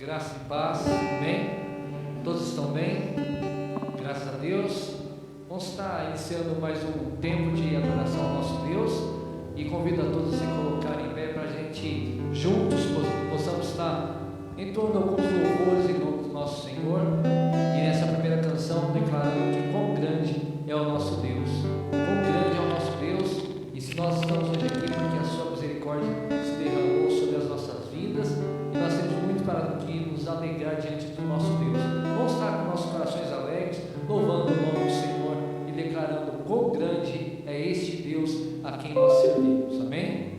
Graça e paz, amém? Todos estão bem? Graças a Deus. Vamos estar iniciando mais um tempo de adoração ao nosso Deus e convido a todos a se colocarem em pé para a gente juntos possamos estar entoando alguns louvores em nome do nosso Senhor e nessa primeira canção declarando que quão grande é o nosso Deus, quão grande é o nosso Deus. E se nós estamos hoje aqui porque a sua misericórdia se derramou sobre as nossas vidas e nós temos muito para que nos alegrar diante do nosso Deus. Vamos estar com nossos corações alegres, louvando o nome do Senhor e declarando quão grande é este Deus a quem nós servimos, amém?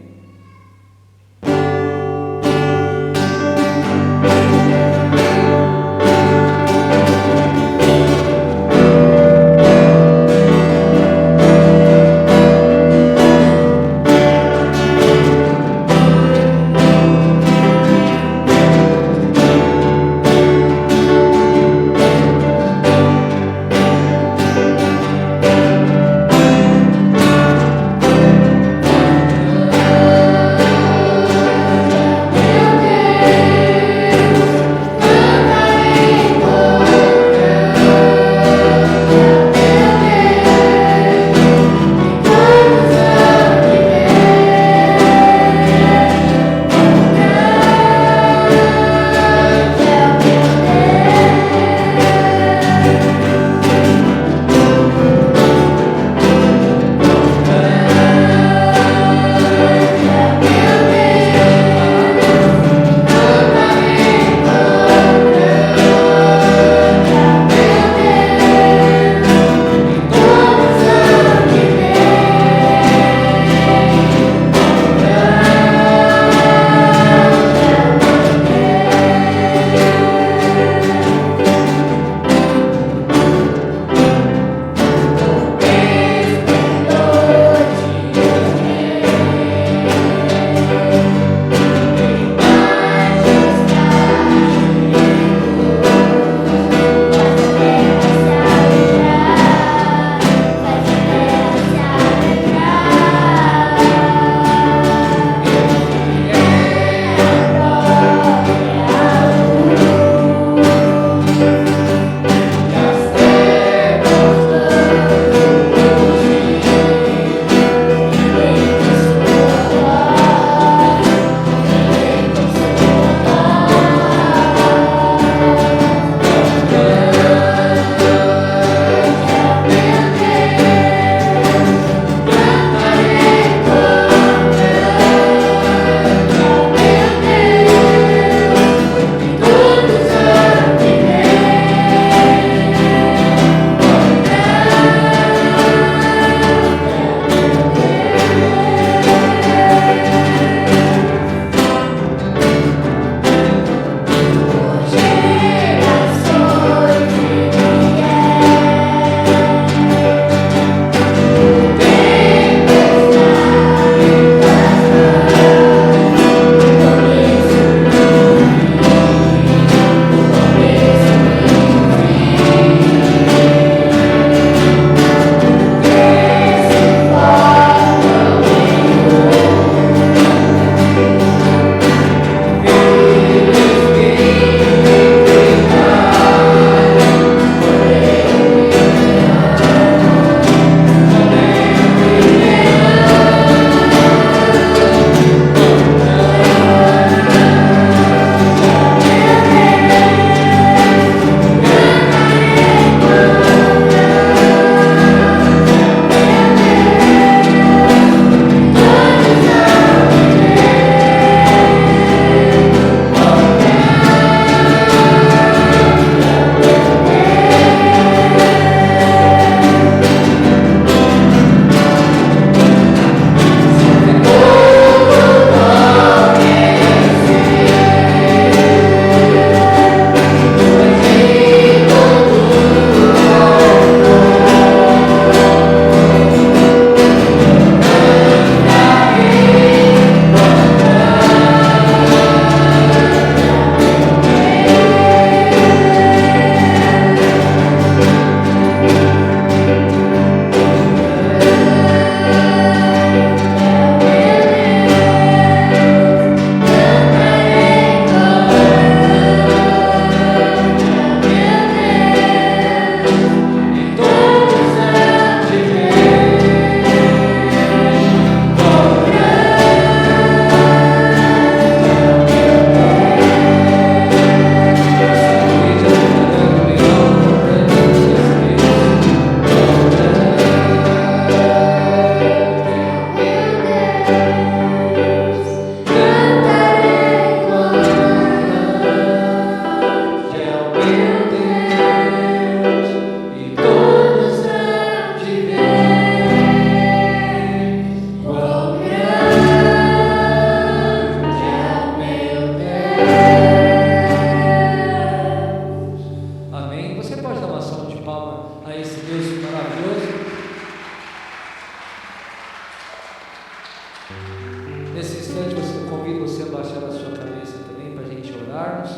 ajudar-nos.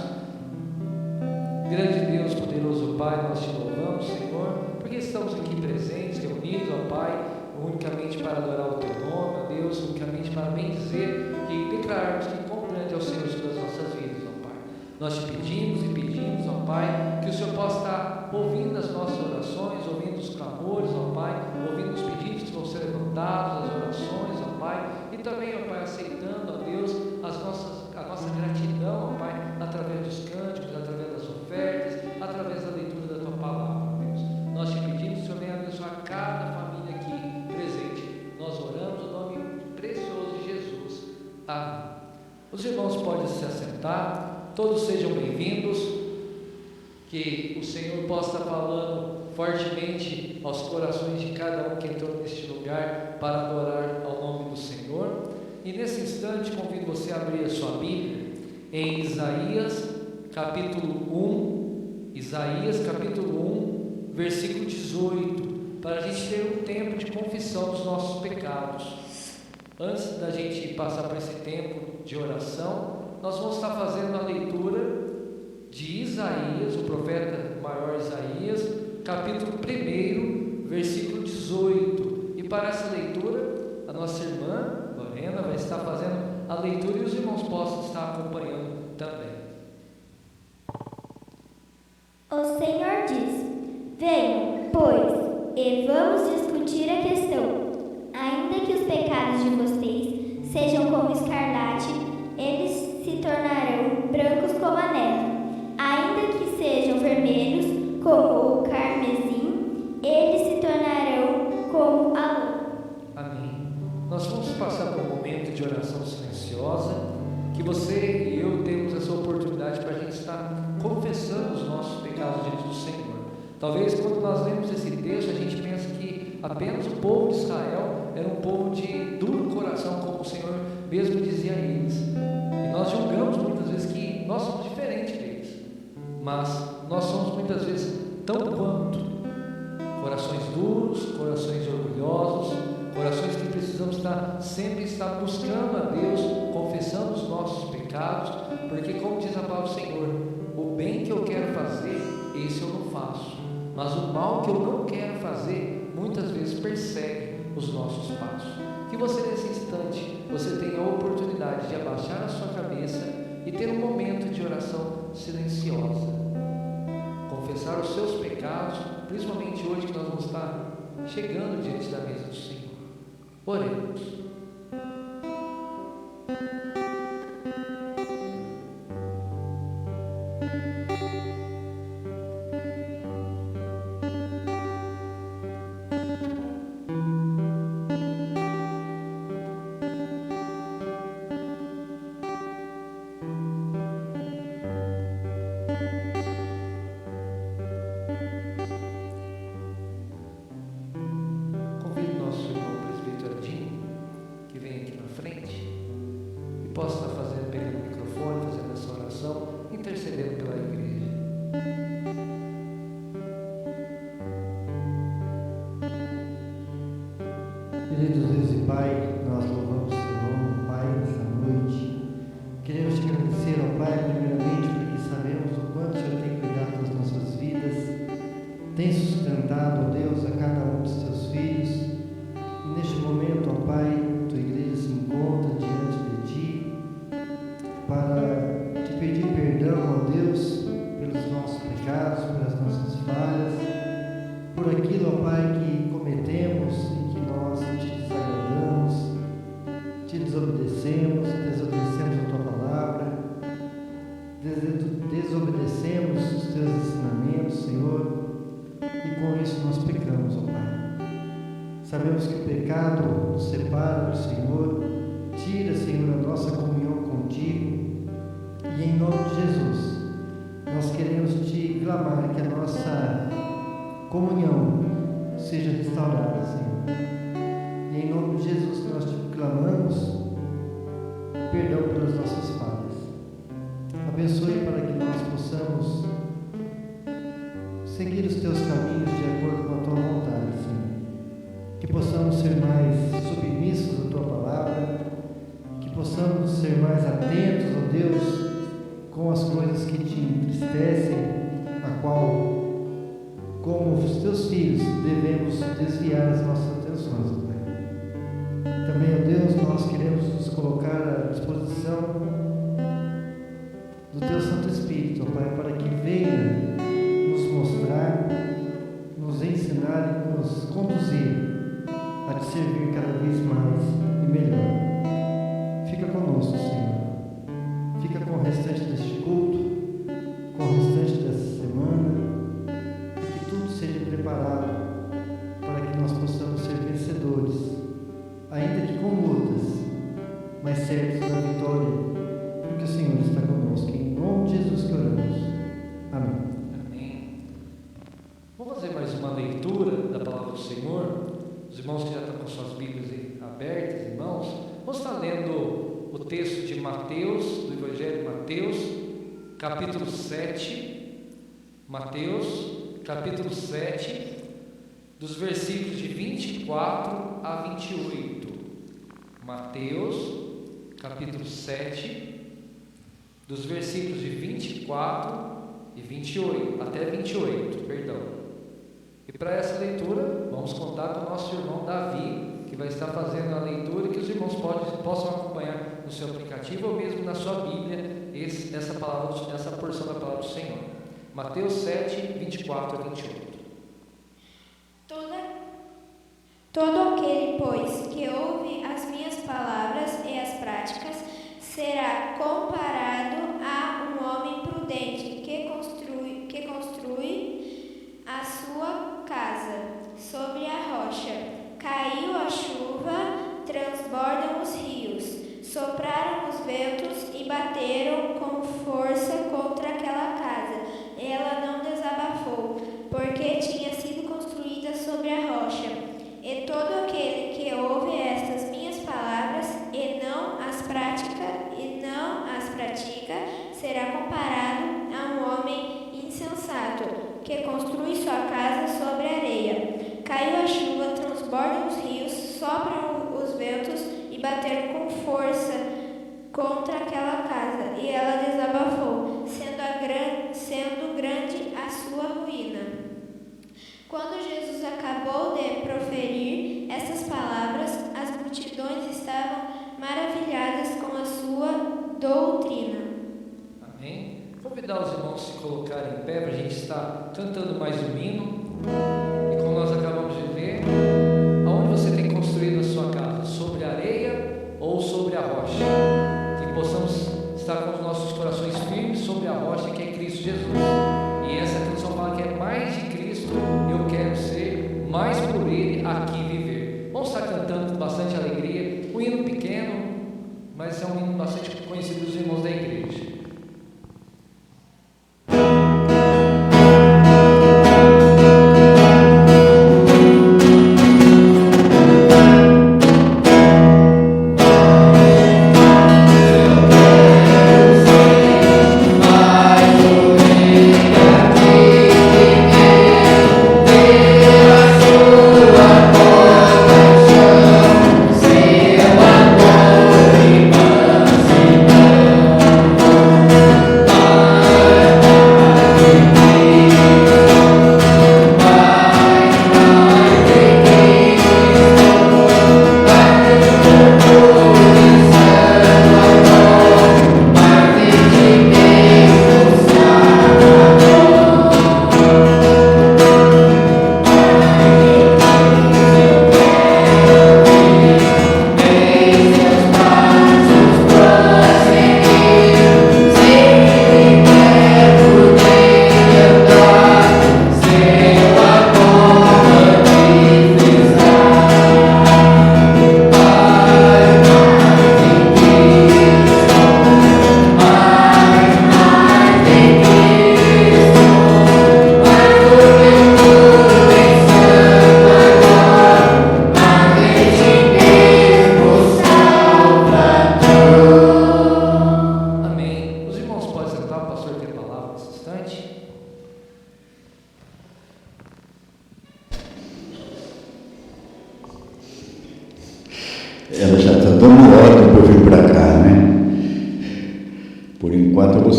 Grande Deus, poderoso Pai, nós te louvamos, Senhor, porque estamos aqui presentes, reunidos, ó Pai, unicamente para adorar o Teu nome, ó Deus, unicamente para bendizer e declararmos que quão grande é o Senhor sobre as nossas vidas, ó Pai. Nós te pedimos, ó Pai, que o Senhor possa estar ouvindo as nossas orações, ouvindo os clamores, ó Pai, ouvindo os pedidos que vão ser levantados, as orações, ó Pai, e também, ó Pai, aceitando, ó Deus, a nossa gratidão, ó Pai, através dos cânticos, através das ofertas, através da leitura da Tua palavra, ó Deus. Nós te pedimos, Senhor, venha abençoar cada família aqui presente. Nós oramos no nome precioso de Jesus. Amém. Os irmãos podem se assentar, todos sejam bem-vindos, que o Senhor possa estar falando fortemente aos corações de cada um que entrou neste lugar para adorar ao nome do Senhor. E nesse instante convido você a abrir a sua Bíblia em Isaías capítulo 1, versículo 18, para a gente ter um tempo de confissão dos nossos pecados. Antes da gente passar por esse tempo de oração, nós vamos estar fazendo a leitura de Isaías, o profeta maior Isaías, capítulo 1, versículo 18. E para essa leitura, a nossa irmã Lorena vai estar fazendo a leitura e os irmãos possam estar acompanhando também. O Senhor diz: venham, pois, e vamos discutir a questão. Ainda que os pecados de vocês sejam como escarlate, eles se tornarão brancos como a neve. Ainda que sejam vermelhos como o carmesim, eles se tornarão como a lã. Amém. Nós vamos passar por um momento de oração silenciosa, que você e eu temos essa oportunidade para a gente estar confessando os nossos pecados diante do Senhor. Talvez quando nós lemos esse texto, a gente pensa que apenas o povo de Israel era um povo de duro coração, como o Senhor mesmo dizia a eles. E nós julgamos muitas vezes que nós somos diferentes deles, mas nós somos muitas vezes tão quanto corações duros, corações orgulhosos, corações que precisamos sempre estar buscando a Deus, confessando os nossos pecados, porque como diz a palavra do Senhor, o bem que eu quero fazer, esse eu não faço, mas o mal que eu não quero fazer, muitas vezes persegue os nossos passos. Que você nesse instante, você tenha a oportunidade de abaixar a sua cabeça e ter um momento de oração silenciosa, confessar os seus pecados, principalmente hoje que nós vamos estar chegando diante da mesa do Senhor. Oremos. Possa estar pegando o microfone, fazendo essa oração, intercedendo pela igreja. Querido Deus e Pai, nós louvamos o Seu nome, Pai, nessa noite. Queremos te agradecer, ó Pai, primeiramente porque sabemos o quanto o Senhor tem cuidado das nossas vidas, tem sustentado, ó Deus, a cada um dos Teus filhos. E neste momento, ó Pai, Tua igreja se encontra diante de Ti, para te pedir perdão, ó Deus, pelos nossos pecados, pelas nossas falhas, por aquilo, ó Pai, que cometemos e que nós te desagradamos, te desobedecemos a Tua palavra, desobedecemos os Teus ensinamentos, Senhor, e com isso nós pecamos, ó Pai. Sabemos que o pecado nos separa do Senhor, tira, Senhor, a nossa comunhão contigo. E em nome de Jesus, nós queremos te clamar que a nossa comunhão seja restaurada, Senhor. E em nome de Jesus nós te clamamos perdão pelas nossas falhas. Abençoe para que nós possamos seguir os teus caminhos de acordo com a tua vontade, Senhor. Que possamos ser mais submissos à tua palavra, que possamos ser mais atentos, ó Deus, com as coisas que te entristecem, a qual, como os teus filhos, devemos desviar as nossas atenções, ó Pai. Também, ó Deus, nós queremos nos colocar à disposição do Teu Santo Espírito, ó Pai, para que venha nos mostrar, nos ensinar e nos conduzir a te servir cada vez mais e melhor. Fica conosco, Senhor. Fica com o restante deste culto, com o restante dessa semana, e que tudo seja preparado para que nós possamos ser vencedores, ainda que com lutas, mas certos da vitória, porque o Senhor está conosco. Em nome de Jesus que oramos. Amém. Amém. Vamos fazer mais uma leitura da palavra do Senhor. Os irmãos que já estão com suas Bíblias abertas, irmãos, vamos estar lendo o texto de Mateus, do Evangelho de Mateus, capítulo 7, Mateus, capítulo 7, dos versículos de 24 a 28. Mateus, capítulo 7, dos versículos de 24 e 28, até 28, perdão. E para essa leitura, vamos contar com o nosso irmão Davi, que vai estar fazendo a leitura, que os irmãos possam acompanhar no seu aplicativo ou mesmo na sua Bíblia, essa porção da palavra do Senhor. Mateus 7, 24 a 28. Todo aquele, pois, que ouve as minhas palavras e as práticas, será comparado a um homem prudente que construi a sua casa sobre a rocha. Caiu a chuva, transbordam os rios, sopraram os ventos e bateram com força contra aquela casa. Ela não desabafou, porque tinha sido construída sobre a rocha. E todo aquele que ouve estas minhas palavras e não as pratica, será comparado a um homem insensato que construi sua casa sobre a areia. Caiu a chuva, transbordam os rios, sopram os ventos e bateram com força contra aquela casa, e ela desabafou, sendo grande a sua ruína. Quando Jesus acabou de proferir essas palavras, as multidões estavam maravilhadas com a sua doutrina. Amém? Convidar os irmãos a se colocarem em pé para a gente estar cantando mais um hino. E como nós acabamos de ver, aonde você tem construído a sua casa? Sobre a areia ou sobre a rocha? Que possamos estar com os nossos corações firmes sobre a rocha que é Cristo Jesus. E essa canção fala que é mais de Cristo, eu quero ser mais por Ele aqui viver. Vamos estar cantando com bastante alegria, um hino pequeno, mas é um hino bastante conhecido dos irmãos da igreja.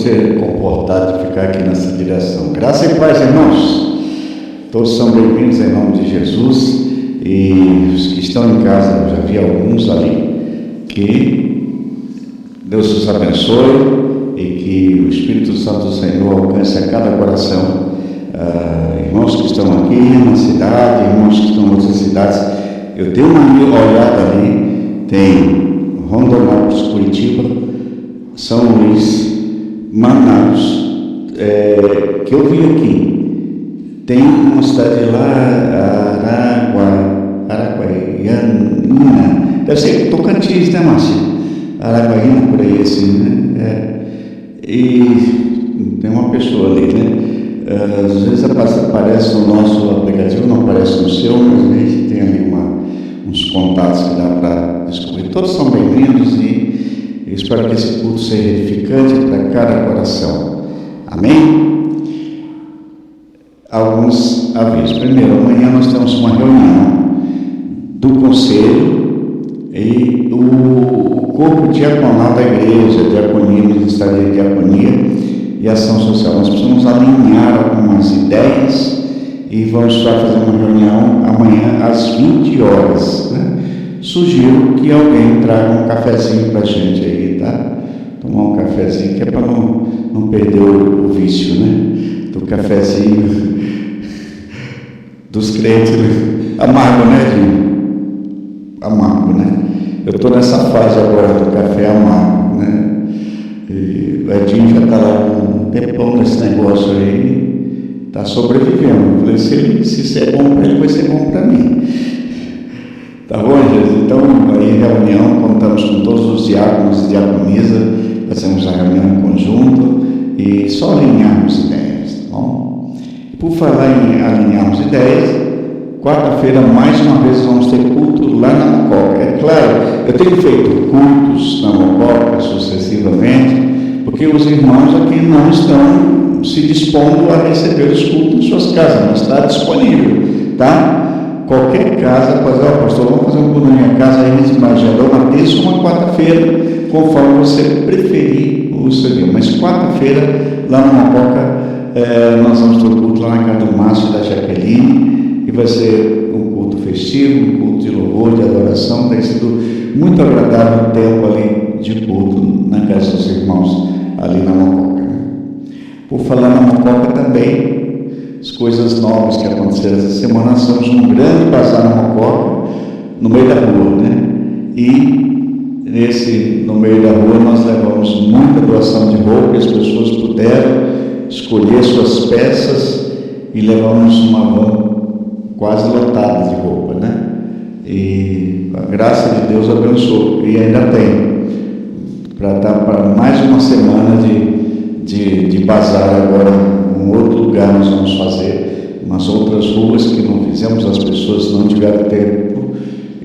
ser comportado de ficar aqui nessa direção. Graça e paz, irmãos. Todos são bem-vindos em nome de Jesus. E os que estão em casa, eu já vi alguns ali, que Deus os abençoe e que o Espírito Santo do Senhor alcance a cada coração. Irmãos que estão aqui na cidade, irmãos que estão em outras cidades. Eu dei uma olhada ali, tem Rondonópolis, Curitiba, São Luís, Manaus, que eu vi aqui. Tem uma cidade lá, Araguaiana, deve ser Tocantins, né, Márcia? Araguaiana, por aí assim, né? E tem uma pessoa ali, né? Às vezes aparece no nosso aplicativo, não aparece no seu, mas a gente tem ali uns contatos que dá para descobrir. Todos são bem-vindos e eu espero que esse culto seja edificante para cada coração. Amém? Alguns avisos. Primeiro, amanhã nós temos uma reunião do conselho e o corpo diaconal da igreja, diaconia, ministério de diaconia e ação social. Nós precisamos alinhar algumas ideias e vamos fazer uma reunião amanhã às 20 horas. Né? Sugiro que alguém traga um cafezinho para a gente aí, tá? Tomar um cafezinho, que é para não perder o vício, né? Do cafezinho dos crentes, né? Amargo, né, Edinho? Amargo, né? Eu estou nessa fase agora do café amargo, né? E o Edinho já está lá um tempão nesse negócio aí, está sobrevivendo. Eu falei, se isso é bom para ele, vai ser bom para mim. Tá bom, Jesus? Então, aí reunião, contamos com todos os diáconos e diaconisa, fazemos a reunião em conjunto e só alinharmos ideias, tá bom? Por falar em alinharmos ideias, quarta-feira, mais uma vez, vamos ter culto lá na Mococa. É claro, eu tenho feito cultos na Mococa sucessivamente, porque os irmãos aqui não estão se dispondo a receber os cultos em suas casas, não está disponível, tá? Qualquer casa, pastor, vamos fazer um culto na minha casa, aí a gente imagina uma terça ou uma quarta-feira, conforme você preferir o seu dia. Mas quarta-feira, lá na Mococa, nós vamos ter um culto lá na casa do Márcio e da Jaqueline, e vai ser um culto festivo, um culto de louvor, de adoração. Tem sido muito agradável o tempo ali de culto na casa dos irmãos ali na Mococa. Né? Por falar na Mococa também, as coisas novas que aconteceram essa semana, nós estamos num grande bazar na Mococa, no meio da rua, né? E no meio da rua nós levamos muita doação de roupa, as pessoas puderam escolher suas peças e levamos uma van quase lotada de roupa, né? E a graça de Deus abençoou, e ainda tem, para dar para mais uma semana de bazar agora. Um outro lugar nós vamos fazer, umas outras ruas que não fizemos, as pessoas não tiveram tempo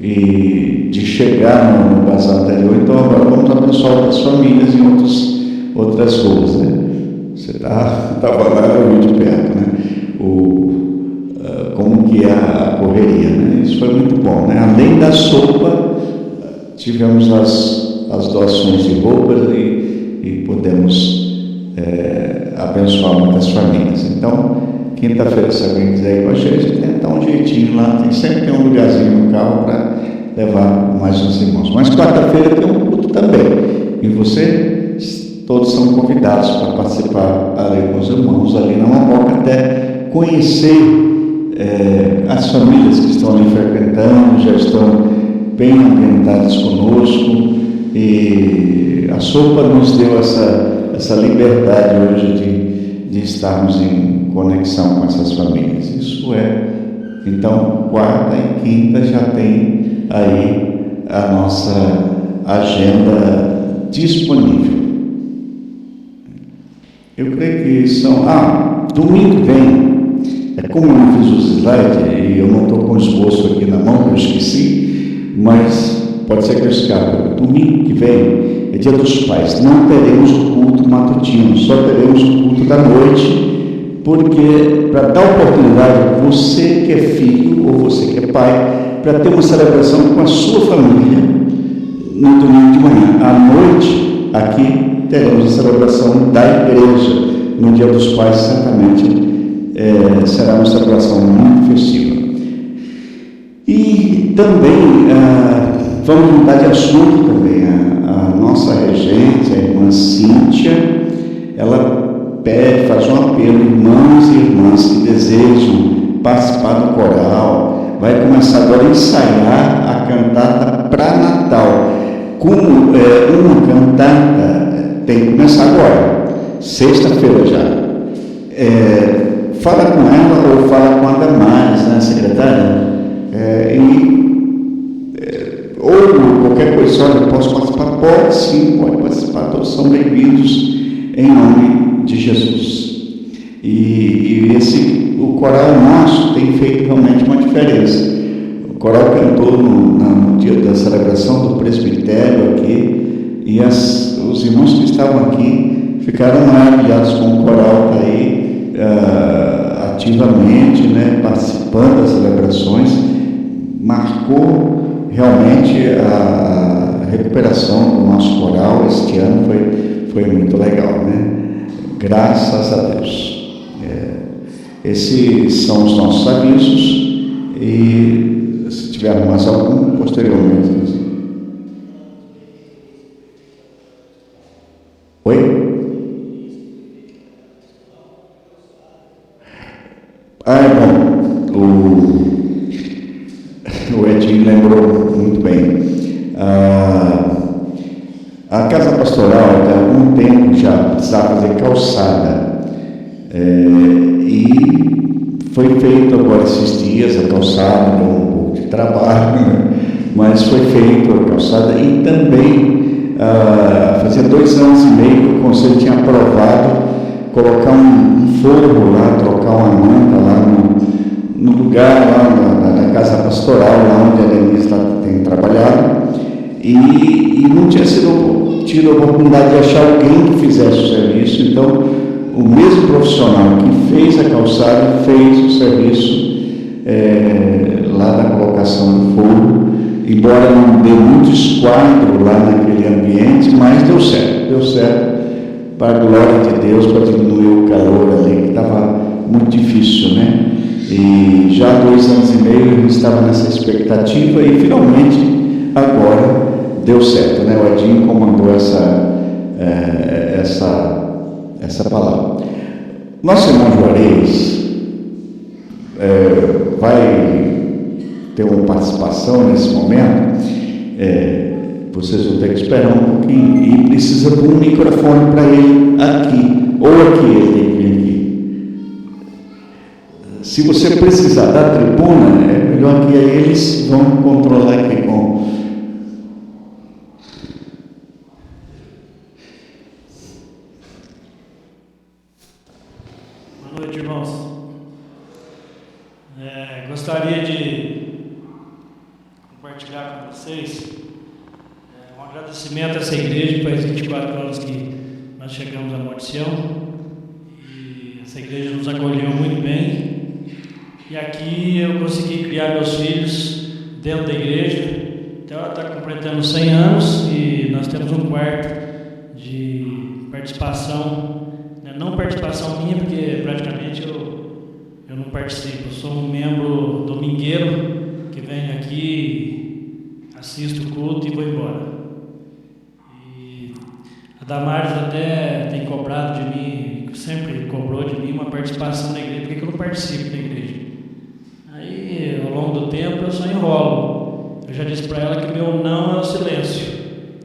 de chegar no bazar anterior, então agora vamos abençoar outras famílias em outras ruas, né? Você estava lá muito perto, né? Como que é a correria, né? Isso foi muito bom, né? Além da sopa, tivemos as doações de roupas e podemos abençoar muitas famílias. Então, quinta-feira, se alguém quiser ir com a gente, tem um jeitinho lá, sempre tem um lugarzinho no carro para levar mais uns irmãos. Mas quarta-feira tem um culto também, e todos são convidados para participar ali com os irmãos, ali na Mococa, até conhecer as famílias que estão ali frequentando, já estão bem ambientadas conosco, e a sopa nos deu essa liberdade hoje de estarmos em conexão com essas famílias. Isso então, quarta e quinta já tem aí a nossa agenda disponível. Eu creio que domingo que vem, como eu não fiz os slides e eu não estou com o esboço aqui na mão, eu esqueci, mas pode ser que eu escape. Domingo que vem é Dia dos Pais, não teremos o culto matutino, só teremos o culto da noite, porque para dar oportunidade, você que é filho ou você que é pai, para ter uma celebração com a sua família no domingo de manhã. À noite, aqui, teremos a celebração da igreja no Dia dos Pais. Certamente será uma celebração muito festiva. E também vamos mudar de assunto também. A nossa regente, a irmã Cíntia, ela faz um apelo, irmãos e irmãs que desejam participar do coral, vai começar agora a ensaiar a cantata para Natal. Como uma cantata tem que começar agora, sexta-feira já. Fala com ela ou fala com a Damares, né, secretária? Ou qualquer coisa, olha, posso participar? Pode sim, pode participar, todos são bem-vindos em nome de Jesus. E o coral nosso tem feito realmente uma diferença. O coral cantou no dia da celebração do presbitério aqui, e os irmãos que estavam aqui ficaram maravilhados com o coral aí, ativamente, né, participando das celebrações. Marcou realmente a recuperação do nosso coral este ano, foi muito legal, né? Graças a Deus. Esses são os nossos avisos, e se tiver mais algum, posteriormente. Oi? Bom, o Edinho lembrou muito bem. A Casa Pastoral, há algum tempo já precisava fazer calçada, e foi feito agora esses dias a calçada, deu um pouco de trabalho, mas foi feito a calçada. E também fazia 2 anos e meio que o Conselho tinha aprovado colocar um forro lá, trocar uma manta lá no lugar lá na Casa Pastoral, lá onde a Denise tem trabalhado, e não tinha tido a oportunidade de achar alguém que fizesse o serviço. Então, o mesmo profissional que fez a calçada fez o serviço lá da colocação do forro, embora não dê muito esquadro lá naquele ambiente, mas deu certo, para a glória de Deus, para diminuir o calor ali, que estava muito difícil, né? E já há 2 anos e meio eu estava nessa expectativa, e finalmente agora deu certo, né? O Edinho comandou essa palavra. Nosso irmão Juarez vai ter uma participação nesse momento. Vocês vão ter que esperar um pouquinho, e precisa de um microfone para ele aqui, ou aqui ele tem que vir aqui. Se você precisar da tribuna, é melhor que eles vão controlar aqui com... Boa noite, irmãos. Gostaria de compartilhar com vocês um agradecimento a essa igreja, que faz 24 anos que nós chegamos a Monte Sião, e essa igreja nos acolheu muito bem, e aqui eu consegui criar meus filhos dentro da igreja. Então ela está completando 100 anos, e nós temos um quarto de participação, né? Não participação minha, porque praticamente eu não participo, eu sou um membro domingueiro que venho aqui, assisto o culto e vou embora. A Damares até tem cobrado de mim, sempre cobrou de mim uma participação na igreja. Por que eu não participo da igreja? Aí, ao longo do tempo, eu só enrolo. Eu já disse para ela que meu não é o silêncio.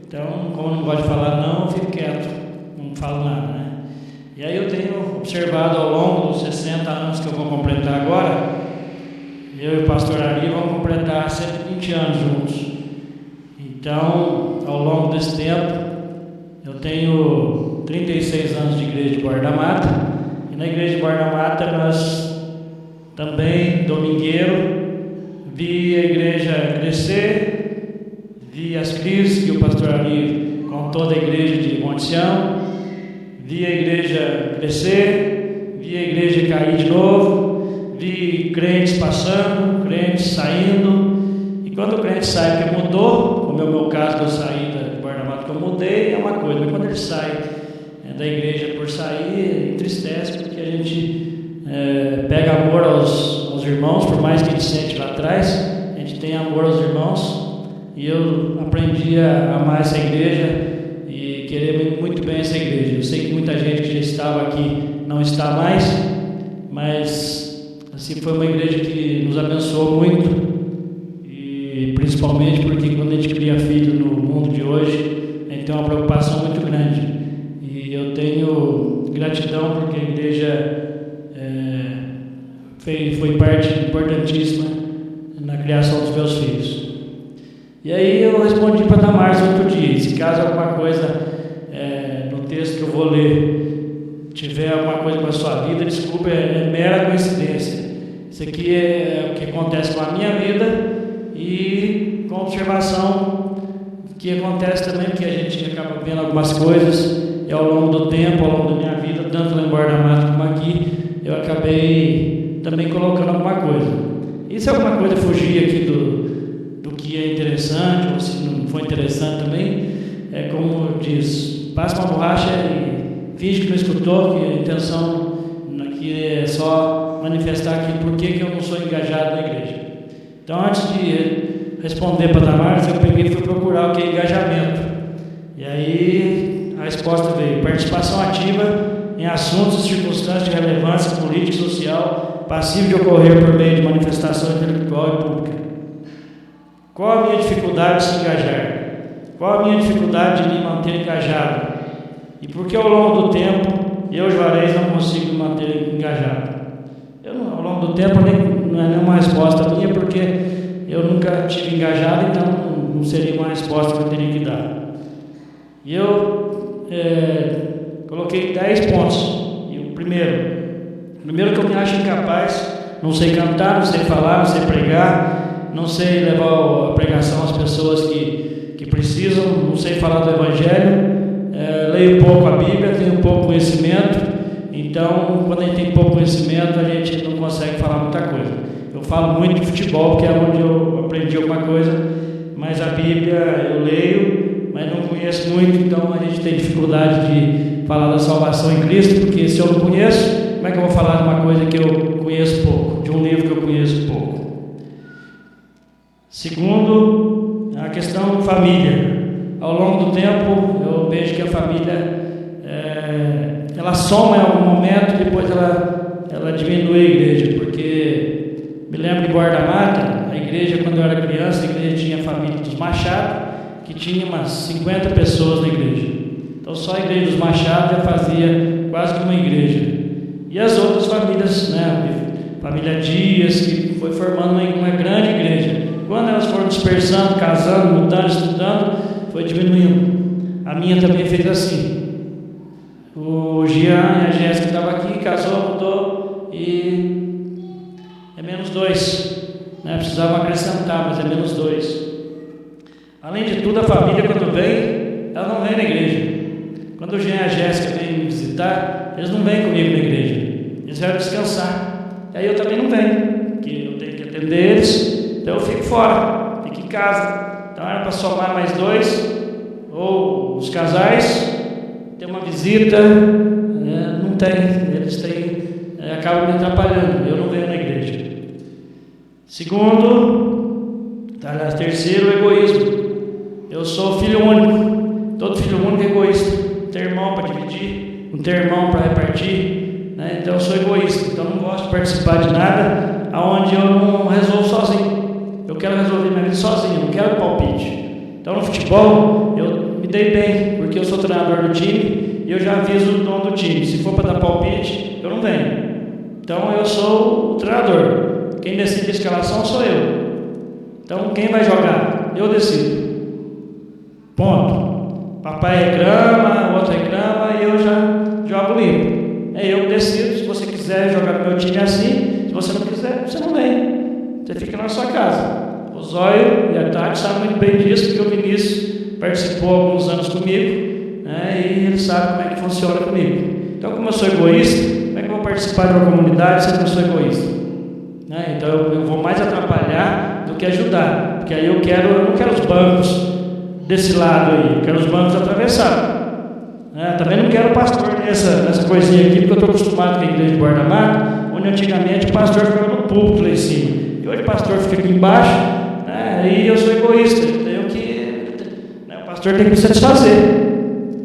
Então, como eu não gosto de falar não, eu fico quieto, não falo nada, né? E aí eu tenho observado ao longo dos 60 anos que eu vou completar agora, eu e o pastor Ari vamos completar 120 anos juntos. Então, ao longo desse tempo, eu tenho 36 anos de igreja de Borda da Mata, e na igreja de Borda da Mata nós também, domingueiro, vi a igreja crescer, vi as crises que o pastor Ali contou da igreja de Monte Sião, vi a igreja crescer, vi a igreja cair de novo, vi crentes passando, crentes saindo, e quando o crente sai porque mudou, como é o meu caso que eu saí da Borda da Mata, que eu mudei, é uma coisa, mas quando ele sai da igreja por sair, entristece, porque a gente pega amor aos irmãos, por mais que a gente sente lá atrás, a gente tem amor aos irmãos, e eu aprendi a amar essa igreja e querer muito bem essa igreja. Eu sei que muita gente que já estava aqui não está mais, mas assim, foi uma igreja que nos abençoou muito, e principalmente porque quando a gente cria filho no mundo de hoje, a gente tem uma preocupação muito grande, e eu tenho gratidão porque a igreja foi parte importantíssima na criação dos meus filhos. E aí eu respondi para Damares outro dia: se caso alguma coisa no texto que eu vou ler tiver alguma coisa com a sua vida, desculpa, é mera coincidência. Isso aqui é o que acontece com a minha vida e com a observação que acontece também, porque a gente acaba vendo algumas coisas, e ao longo do tempo, ao longo da minha vida, tanto lá em Borda Mata como aqui, eu acabei também colocando alguma coisa. E se alguma coisa fugir aqui do que é interessante, ou se não for interessante também, é como diz, passa uma borracha e finge que não escutou, que a intenção aqui é só manifestar aqui por que eu não sou engajado na igreja. Então, antes de responder para Damares, eu peguei e fui procurar o que é engajamento. E aí a resposta veio: participação ativa em assuntos e circunstâncias de relevância política e social, passível de ocorrer por meio de manifestação intelectual e pública. Qual a minha dificuldade de se engajar? Qual a minha dificuldade de me manter engajado? E por que ao longo do tempo eu, Juarez, não consigo me manter engajado? Ao longo do tempo não é nenhuma resposta minha, porque eu nunca tive engajado, então não seria uma resposta que eu teria que dar. E eu coloquei 10 pontos. E o primeiro que eu me acho incapaz: não sei cantar, não sei falar, não sei pregar, não sei levar a pregação às pessoas que precisam, não sei falar do Evangelho, leio pouco a Bíblia, tenho pouco conhecimento. Então, quando a gente tem pouco conhecimento, a gente não consegue falar muita coisa. Eu falo muito de futebol, porque é onde eu aprendi alguma coisa, mas a Bíblia eu leio, mas não conheço muito, então a gente tem dificuldade de falar da salvação em Cristo, porque se eu não conheço, como é que eu vou falar de uma coisa que eu conheço pouco, de um livro que eu conheço pouco? Segundo, a questão família. Ao longo do tempo, eu vejo que a família ela soma em algum momento, depois ela diminui a igreja, porque me lembro de Borda Mata, a igreja, quando eu era criança, a igreja tinha a família dos Machado, que tinha umas 50 pessoas na igreja. Então só a igreja dos Machado já fazia quase que uma igreja. E as outras famílias, família Dias, que foi formando uma grande igreja. Quando elas foram dispersando, casando, mudando, estudando, foi diminuindo. A minha também fez assim. O Jean e a Jéssica estavam aqui, casou, mudou, e é menos 2. Precisava acrescentar, mas é menos 2. Além de tudo, a família, quando vem, ela não vem na igreja. Quando o Jean e a Jéssica vêm me visitar, eles não vêm comigo na igreja. Eles vão descansar. E aí eu também não venho, porque eu tenho que atender eles, então eu fico fora, fico em casa. Então era para somar mais 2, ou os casais. Tem uma visita, não tem, eles acabam me atrapalhando, eu não venho na igreja. Terceiro, egoísmo. Eu sou filho único, todo filho único é egoísta, não tem irmão para dividir, não tem irmão para repartir, então eu sou egoísta, então não gosto de participar de nada onde eu não resolvo sozinho. Eu quero resolver minha vida sozinho, não quero palpite. Então no futebol eu me dei bem, porque eu sou treinador do time e eu já aviso o dono do time: se for para dar palpite, eu não venho. Então eu sou o treinador, quem decide a escalação sou eu. Então quem vai jogar? Eu decido. Ponto. Papai reclama, o outro reclama e eu já jogo limpo. É eu que decido. Se você quiser jogar no meu time assim, se você não quiser, você não vem. Você fica na sua casa. O Zóio e a Tati sabem muito bem disso, porque o Vinícius participou há alguns anos comigo, e ele sabe como é que funciona comigo. Então, como eu sou egoísta, como é que eu vou participar de uma comunidade se eu não sou egoísta? Então eu vou mais atrapalhar do que ajudar, porque aí eu não quero os bancos desse lado aí, eu quero os bancos atravessados. Também não quero pastor nessa coisinha aqui, porque eu estou acostumado com a igreja de Guardamar, onde antigamente o pastor ficava no púlpito lá em cima. E hoje o pastor fica aqui embaixo, e eu sou egoísta, o pastor tem que me satisfazer.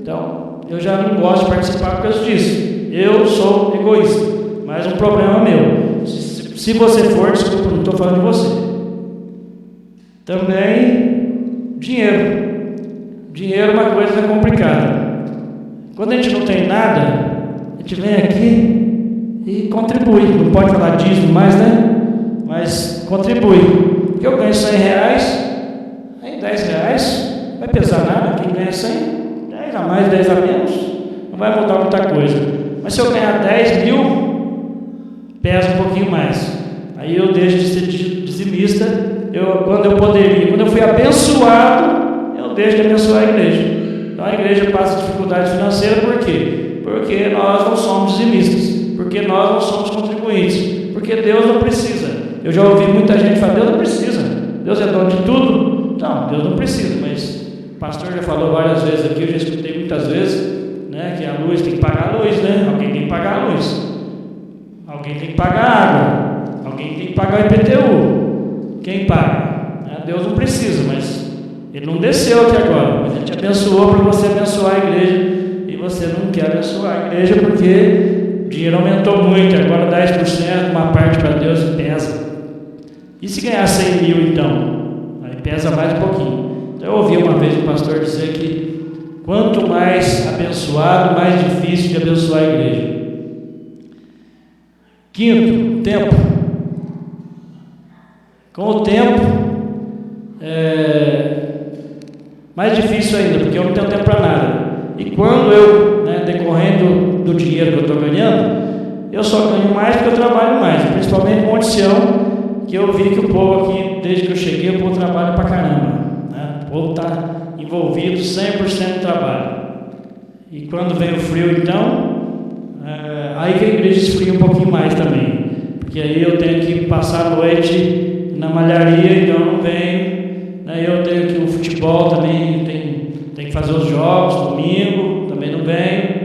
Então, eu já não gosto de participar por causa disso. Eu sou egoísta, mas um problema meu. Se você for, desculpa, não estou falando de você. Também, dinheiro. Dinheiro é uma coisa complicada. Quando a gente não tem nada, a gente vem aqui e contribui. Não pode falar dízimo mais, né? Mas contribui. Porque eu ganho 100 reais, aí 10 reais, vai pesar nada. Quem ganha 100, 10 a mais, 10 a menos, não vai mudar muita coisa. Mas se eu ganhar 10 mil, pesa um pouquinho mais. Aí eu deixo de ser dizimista. Quando eu fui abençoado, eu deixo de abençoar a igreja. Então a igreja passa dificuldade financeira, por quê? Porque nós não somos dizimistas, porque nós não somos contribuintes, porque Deus não precisa. Eu já ouvi muita gente falar, Deus não precisa, Deus é dono de tudo. Não, Deus não precisa, mas o pastor já falou várias vezes aqui, eu já escutei muitas vezes, que a luz tem que pagar a luz, Alguém tem que pagar a luz, alguém tem que pagar a água, alguém tem que pagar o IPTU. Quem paga? Deus não precisa, mas Ele não desceu aqui agora, mas Ele te abençoou para você abençoar a igreja, e você não quer abençoar a igreja porque o dinheiro aumentou muito, agora 10%, uma parte para Deus pesa. E se ganhar 100 mil então? Aí pesa mais um pouquinho. Então eu ouvi uma vez o pastor dizer que quanto mais abençoado, mais difícil de abençoar a igreja. Quinto, tempo. Com o tempo, mais difícil ainda, porque eu não tenho tempo para nada. E quando eu, decorrendo do dinheiro que eu estou ganhando, eu só ganho mais porque eu trabalho mais, principalmente com Sião, que eu vi que o povo aqui, desde que eu cheguei, o povo trabalha para caramba. O povo está envolvido 100% no trabalho. E quando vem o frio, então, aí que a igreja esfria um pouquinho mais também, porque aí eu tenho que passar a noite na malharia, então não venho. Eu tenho que o futebol também, tem que fazer os jogos, domingo, também não venho.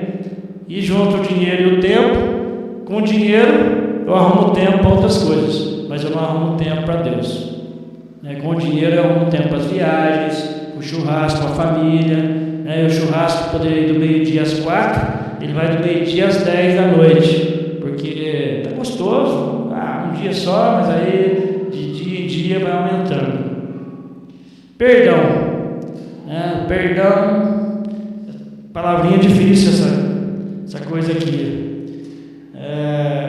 E junto o dinheiro e o tempo, com o dinheiro eu arrumo tempo para outras coisas, mas eu não arrumo tempo para Deus. Com o dinheiro eu arrumo tempo para as viagens, o churrasco com a família. O churrasco poderia ir do meio-dia às 4, ele vai do meio-dia às 10 da noite, porque está gostoso, um dia só, mas aí de dia em dia vai aumentando. Perdão, perdão, palavrinha difícil essa coisa aqui,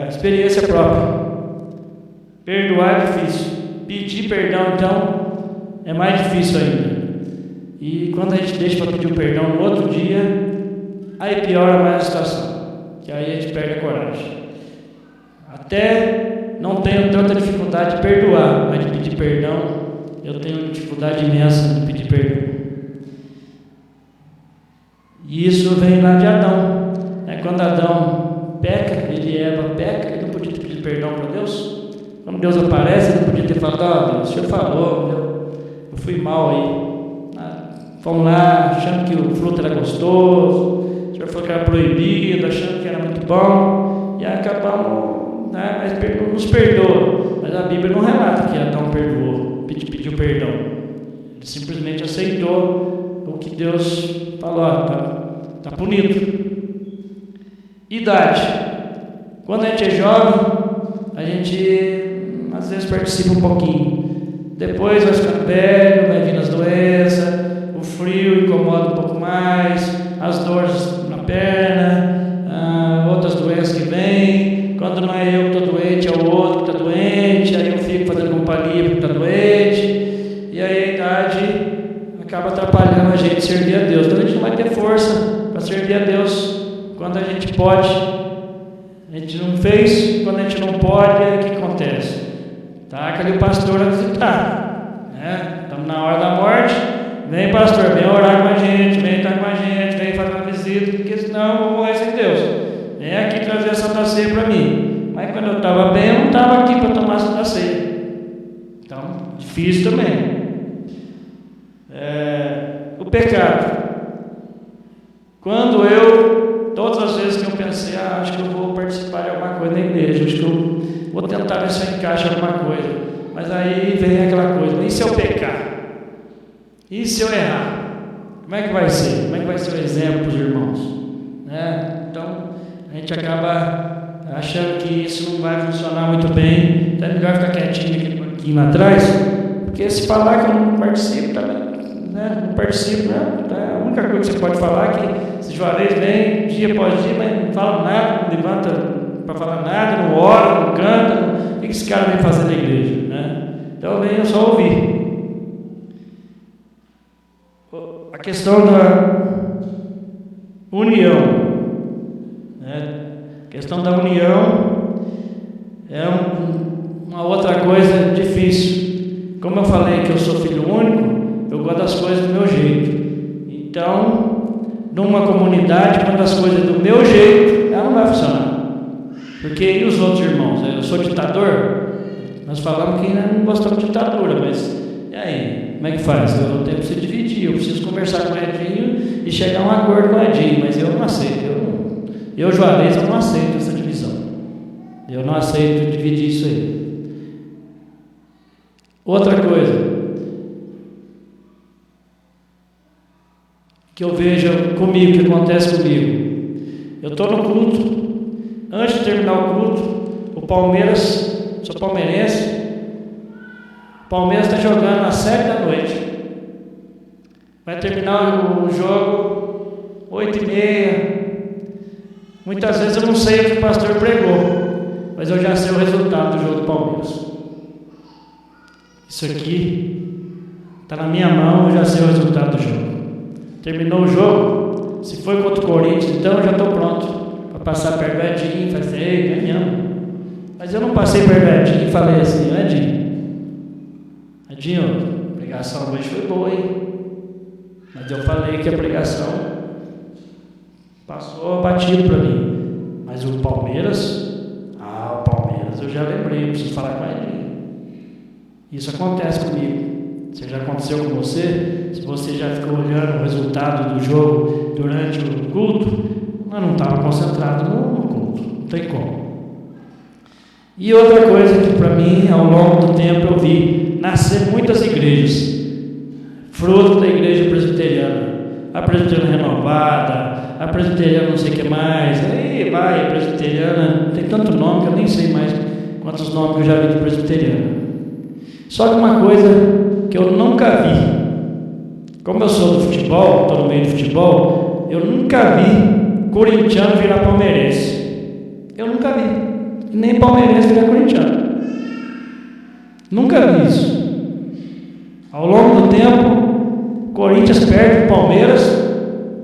experiência própria. Perdoar é difícil, pedir perdão então é mais difícil ainda. E quando a gente deixa para pedir o perdão no outro dia, aí piora mais a situação, que aí a gente perde a coragem. Até não tenho tanta dificuldade de perdoar, mas de pedir perdão, eu tenho dificuldade imensa de pedir perdão. E isso vem lá de Adão. Quando Adão peca, Eva peca, ele não podia ter pedido perdão para Deus. Quando Deus aparece, ele não podia ter falado, Deus, o Senhor falou, eu fui mal aí. Fomos lá achando que o fruto era gostoso, o Senhor falou que era proibido, achando que era muito bom, e acabamos, mas nos perdoa. Mas a Bíblia não relata que Adão perdoou, pediu perdão. Ele simplesmente aceitou o que Deus falou, está punido. Idade. Quando a gente é jovem, a gente às vezes participa um pouquinho. Depois vai ficando velho, vai vindo as doenças, o frio incomoda um pouco mais, as dores na perna, outras doenças que vêm. Quando não é eu que estou doente, é o outro que está doente, aí eu fico fazendo companhia porque está doente, e aí a idade acaba atrapalhando a gente servir a Deus. Então a gente não vai ter força para servir a Deus quando a gente pode. A gente não fez, quando a gente não pode, aí o que acontece? Cadê o pastor a visitar? Estamos na hora da morte. Vem, pastor, vem orar com a gente, vem estar com a gente, vem fazer uma visita, porque senão eu vou morrer sem Deus. Vem aqui trazer a Santa Ceia para mim. Mas quando eu estava bem, eu não estava aqui para tomar a Santa Ceia. Então, difícil também. O pecado. Quando eu pensei, acho que eu vou participar de alguma coisa na igreja, acho que eu vou tentar ver se eu encaixo alguma coisa. Mas aí vem aquela coisa, e se eu pecar? E se eu errar? Como é que vai ser? Como é que vai ser o exemplo para os irmãos? Né? Então, a gente acaba achando que isso não vai funcionar muito bem, então é melhor ficar quietinho aqui um pouquinho lá atrás, porque se falar que eu não participo também, né? Não participo, né? A única coisa que você pode falar é que esses Juarez vêm dia após dia, mas não falam nada, não levanta para falar nada, não ora, não canta, o que esse cara vem fazer na igreja? Né? Então eu venho só ouvir. A questão da união, né? A questão da união é uma outra coisa difícil. Como eu falei que eu sou filho único, eu gosto das coisas do meu jeito. Então, numa comunidade, quando as coisas do meu jeito, ela não vai funcionar. Porque e os outros irmãos? Eu sou ditador? Nós falamos que não gostamos de ditadura, mas e aí? Como é que faz? Eu tenho que se dividir, eu preciso conversar com o Edinho e chegar a um acordo com o Edinho, mas eu não aceito. Eu Juarez, eu não aceito essa divisão. Eu não aceito dividir isso aí. Outra coisa que eu vejo comigo, que acontece comigo. Eu estou no culto, antes de terminar o culto, o Palmeiras, sou palmeirense, o Palmeiras está jogando às 7h. Vai terminar o jogo 8h30. Muitas vezes eu não sei o que o pastor pregou, mas eu já sei o resultado do jogo do Palmeiras. Isso aqui está na minha mão, eu já sei o resultado do jogo. Terminou o jogo, se foi contra o Corinthians, então eu já estou pronto para passar perto do Edinho e fazer, ei, ganhamos. Mas eu não passei perto do Edinho e falei assim, Edinho, a pregação hoje foi boa, hein? Mas eu falei que a pregação passou batido para mim. Mas o Palmeiras, o Palmeiras eu já lembrei, eu preciso falar com ele. Isso acontece comigo. Se já aconteceu com você, se você já ficou olhando o resultado do jogo durante o culto, mas não estava concentrado no culto, não tem como. E outra coisa que para mim, ao longo do tempo, eu vi nascer muitas igrejas, fruto da igreja presbiteriana, a presbiteriana renovada, a presbiteriana não sei o que mais, aí vai, a presbiteriana, tem tanto nome que eu nem sei mais quantos nomes que eu já vi de presbiteriana. Só que uma coisa que eu nunca vi, como eu sou do futebol, estou no meio do futebol, eu nunca vi corintiano virar palmeirense. Eu nunca vi. Nem palmeirense virar corintiano. Nunca vi isso. Ao longo do tempo, Corinthians perde o Palmeiras,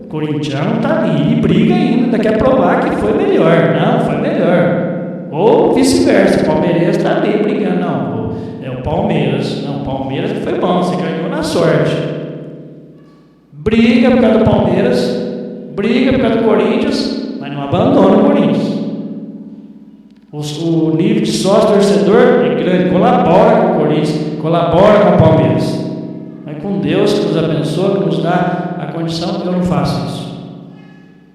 o corintiano está ali e briga ainda, quer provar que foi melhor. Não, foi melhor. Ou vice-versa, o palmeirense está ali brigando. Não, é o Palmeiras. Não, o Palmeiras foi bom, você ganhou na sorte. Briga por causa do Palmeiras, briga por causa do Corinthians, mas não abandona o Corinthians. O nível de sócio-torcedor é grande, colabora com o Corinthians, colabora com o Palmeiras. Mas com Deus que nos abençoa, que nos dá a condição, eu não faço isso.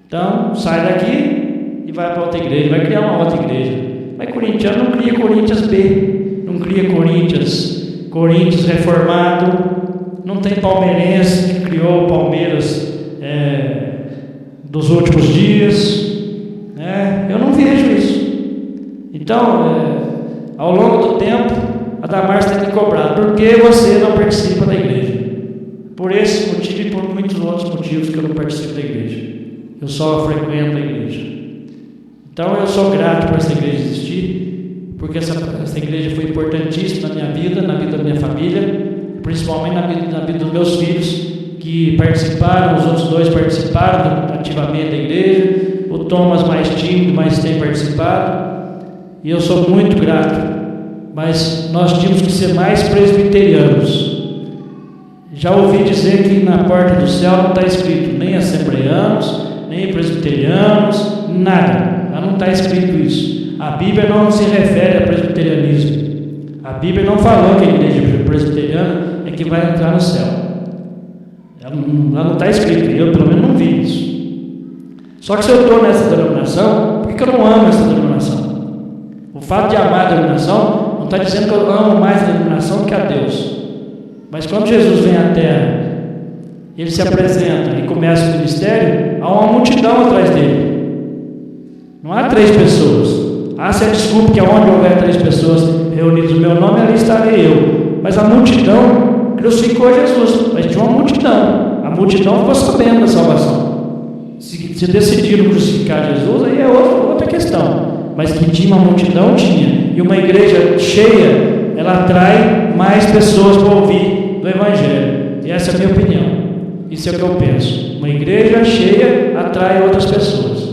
Então, sai daqui e vai para outra igreja, vai criar uma outra igreja. Mas corintiano não cria Corinthians B, não cria Corinthians reformado, não tem palmeirense que criou o Palmeiras dos últimos dias. Eu não vejo isso. Então, ao longo do tempo, a Damares tem que cobrar. Por que você não participa da igreja? Por esse motivo e por muitos outros motivos que eu não participo da igreja. Eu só frequento a igreja. Então, eu sou grato por essa igreja existir, porque essa igreja foi importantíssima na minha vida, na vida da minha família, principalmente na vida dos meus filhos, que participaram, os outros dois participaram ativamente da igreja, o Thomas mais tímido, mas tem participado. E eu sou muito grato, mas nós tínhamos que ser mais presbiterianos. Já ouvi dizer que na porta do céu não está escrito nem assembleanos, nem presbiterianos, nada. Lá não está escrito isso. A Bíblia não se refere a presbiterianismo. A Bíblia não falou que a igreja presbiteriana é que vai entrar no céu. Lá não está escrito, eu pelo menos não vi isso. Só que se eu estou nessa denominação, por que eu não amo essa denominação? O fato de amar a denominação não está dizendo que eu amo mais a denominação do que a Deus. Mas quando Jesus vem à Terra, ele se apresenta e começa o ministério, há uma multidão atrás dele. Não há 3 pessoas. Se é desculpa que onde houver 3 pessoas reunidas no meu nome, ali estarei eu. Mas a multidão crucificou Jesus. Mas tinha uma multidão. A multidão ficou sabendo da salvação. Se decidiram crucificar Jesus, aí é outra questão. Mas que tinha uma multidão, tinha. E uma igreja cheia, ela atrai mais pessoas para ouvir do Evangelho. E essa é a minha opinião. Isso é o que eu penso. Uma igreja cheia atrai outras pessoas.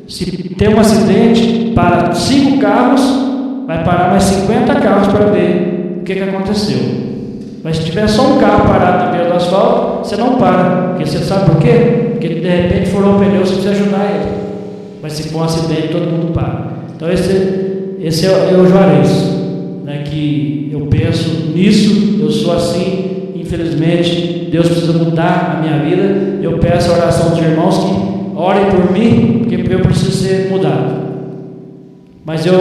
Se tem um acidente, para 5 carros, vai parar mais 50 carros para ver o que aconteceu. Mas se tiver só um carro parado na beira do asfalto, você não para. Porque você sabe por quê? Porque de repente furou o pneu, você precisa ajudar ele. Mas se for um acidente, todo mundo para. Então esse é o Juarez, né, que eu penso nisso, eu sou assim, infelizmente, Deus precisa mudar a minha vida. Eu peço a oração dos irmãos que orem por mim, porque eu preciso ser mudado. Mas eu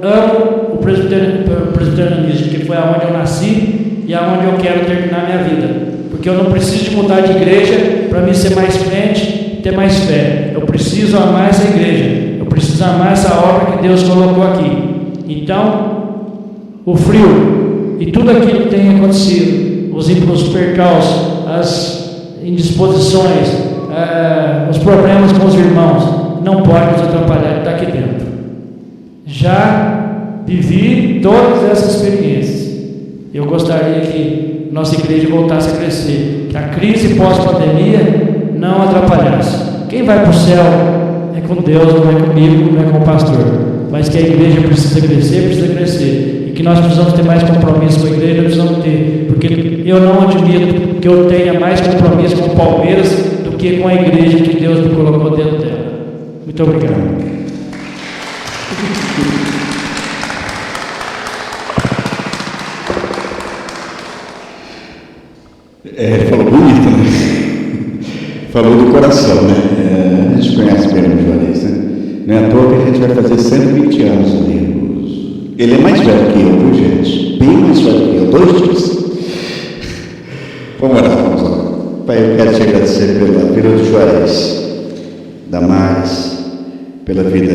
amo o presbiterianismo, que foi aonde eu nasci e aonde eu quero terminar minha vida. Porque eu não preciso de mudar de igreja para mim ser mais crente, ter mais fé. Eu preciso amar essa igreja. Eu preciso amar essa obra que Deus colocou aqui. Então, o frio e tudo aquilo que tem acontecido, os percalços, as indisposições, os problemas com os irmãos, não podem nos atrapalhar de estar aqui dentro. Já vivi todas essas experiências. Eu gostaria que nossa igreja voltasse a crescer, que a crise pós-pandemia não atrapalhasse. Quem vai para o céu é com Deus, não é comigo, não é com o pastor. Mas que a igreja precisa crescer. E que nós precisamos ter mais compromisso com a igreja, precisamos ter. Porque eu não admito que eu tenha mais compromisso com o Palmeiras do que com a igreja que Deus me colocou dentro dela. Muito obrigado. Falou bonito, né? Falou do coração, né? A gente conhece bem o Juarez, né? Não é à toa que a gente vai fazer 120 anos ali. Ele é mais velho que eu, viu, gente? Bem mais velho que eu, 2 dias. Vamos lá. Pai, eu quero te agradecer pela vida do Juarez, da Maris, pela vida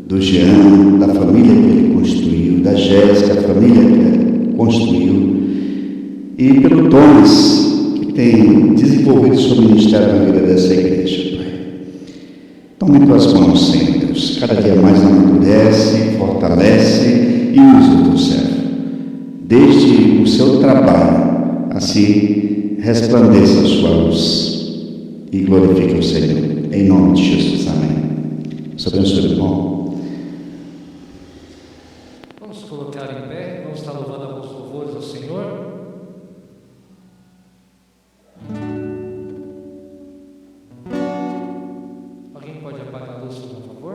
do Jean, da família que ele construiu, da Jéssica, a família que ele construiu, e pelo Thomas, que tem desenvolvido seu ministério na vida dessa igreja, Pai. Tome em tuas mãos, Senhor Deus, cada dia mais amadurece, fortalece e usa o teu servo. Desde o seu trabalho, assim resplandeça a sua luz e glorifique o Senhor. Em nome de Jesus, amém. Deus abençoe, irmão. Vamos colocar em pé, vamos estar louvando alguns louvores ao Senhor. Alguém pode apagar a luz, por favor?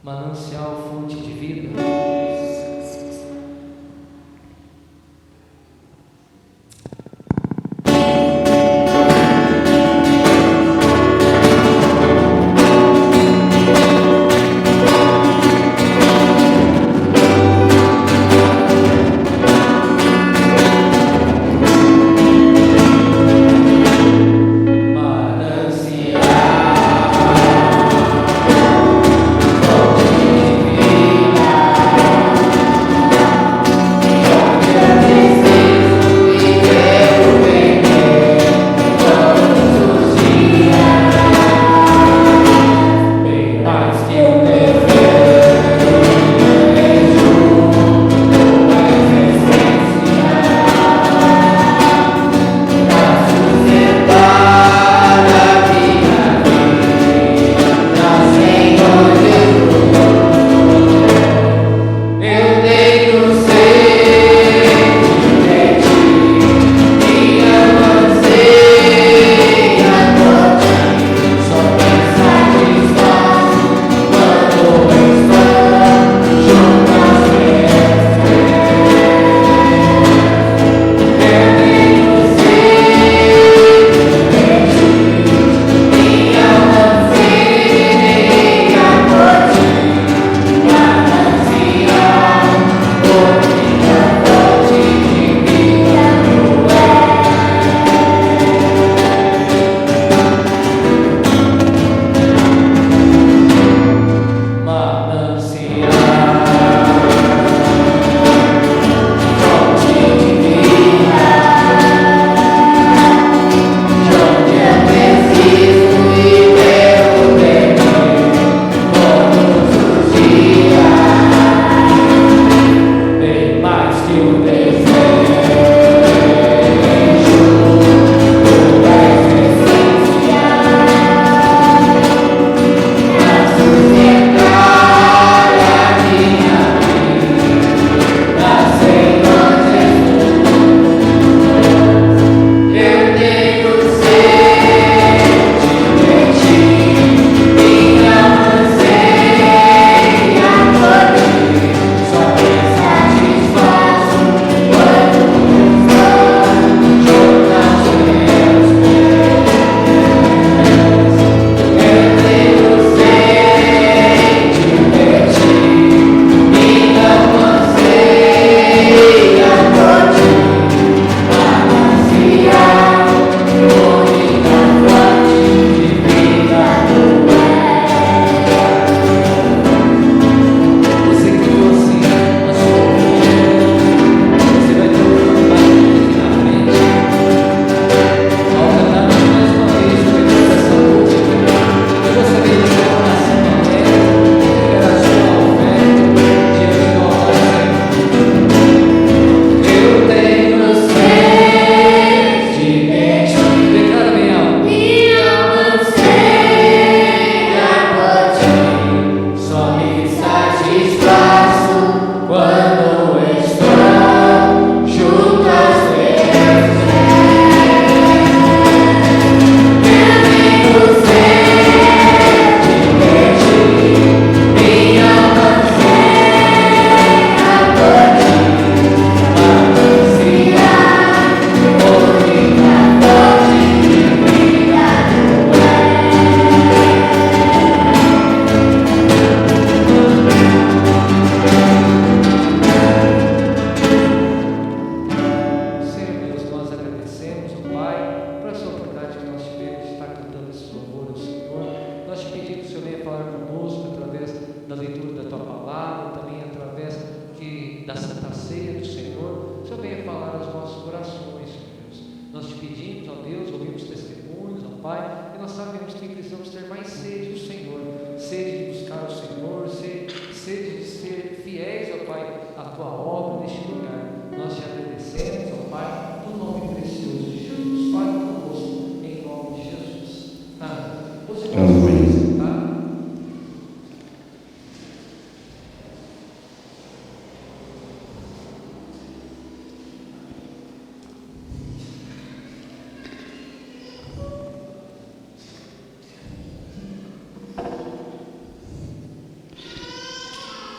manancial, fonte de vida.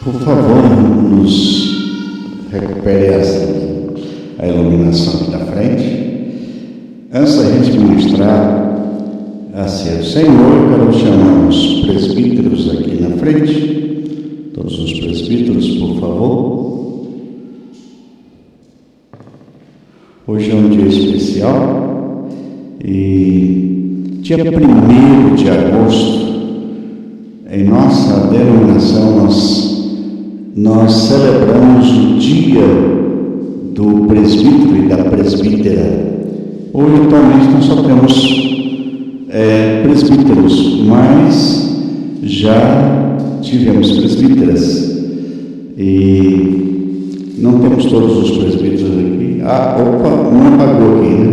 Por favor, nos recupere a iluminação aqui da frente. Antes da gente ministrar a ceia do Senhor, eu quero chamar os presbíteros aqui na frente. Todos os presbíteros, por favor. Hoje é um dia especial e dia 1º de agosto, em nossa denominação, nós celebramos o dia do presbítero e da presbítera. Hoje, atualmente, nós só temos presbíteros, mas já tivemos presbíteras e não temos todos os presbíteros aqui. Um apagou aqui, né?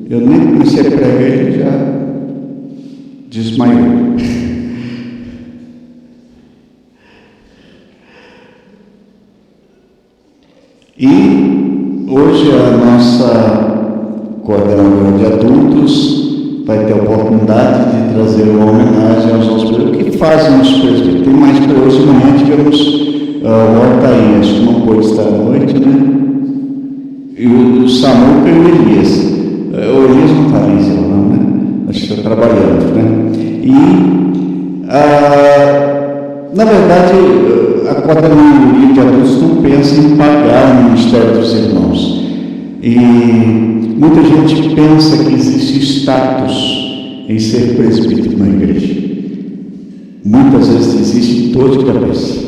Eu nem comecei a pregar, ele já desmaiou. E hoje a nossa coordenadora de adultos vai ter a oportunidade de trazer uma homenagem aos nossos presbíteros. O que fazem os presbíteros? Tem mais para hoje de manhã, tivemos o Altair, acho que não pôde estar à noite, né? E o Samuca e o Elias. O Elias não está ali, não, né? Acho que está trabalhando, né? E, na verdade, a coordenadoria de adultos não pensa em pagar o ministério dos irmãos. E muita gente pensa que existe status em ser presbítero na igreja. Muitas vezes existe dor de cabeça.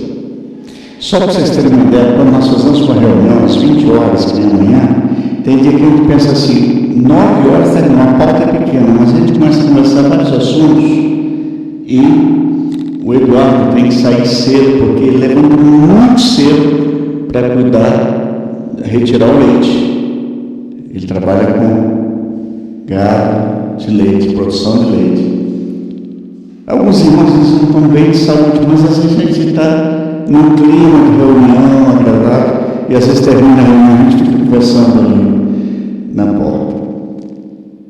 Só para vocês terem uma ideia, quando nós fazemos uma reunião às 20 horas, que nem amanhã, tem dia que a gente pensa assim, 9 horas, uma pauta é pequena, mas a gente começa a conversar vários assuntos e o Eduardo tem que sair cedo, porque ele levanta muito cedo para cuidar, retirar o leite. Ele trabalha com gado de leite, produção de leite. Alguns irmãos não estão bem de saúde, mas às vezes a gente está num clima de reunião agradável e às vezes termina a reunião e a gente fica conversando ali na porta.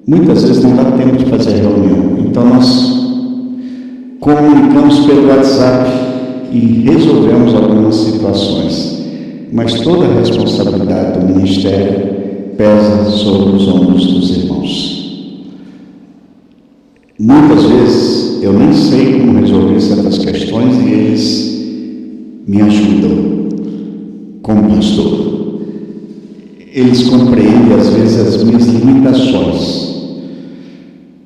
Muitas vezes não dá tempo de fazer a reunião, então nós comunicamos pelo WhatsApp e resolvemos algumas situações, mas toda a responsabilidade do ministério pesa sobre os ombros dos irmãos. Muitas vezes eu nem sei como resolver certas questões e eles me ajudam como pastor. Eles compreendem às vezes as minhas limitações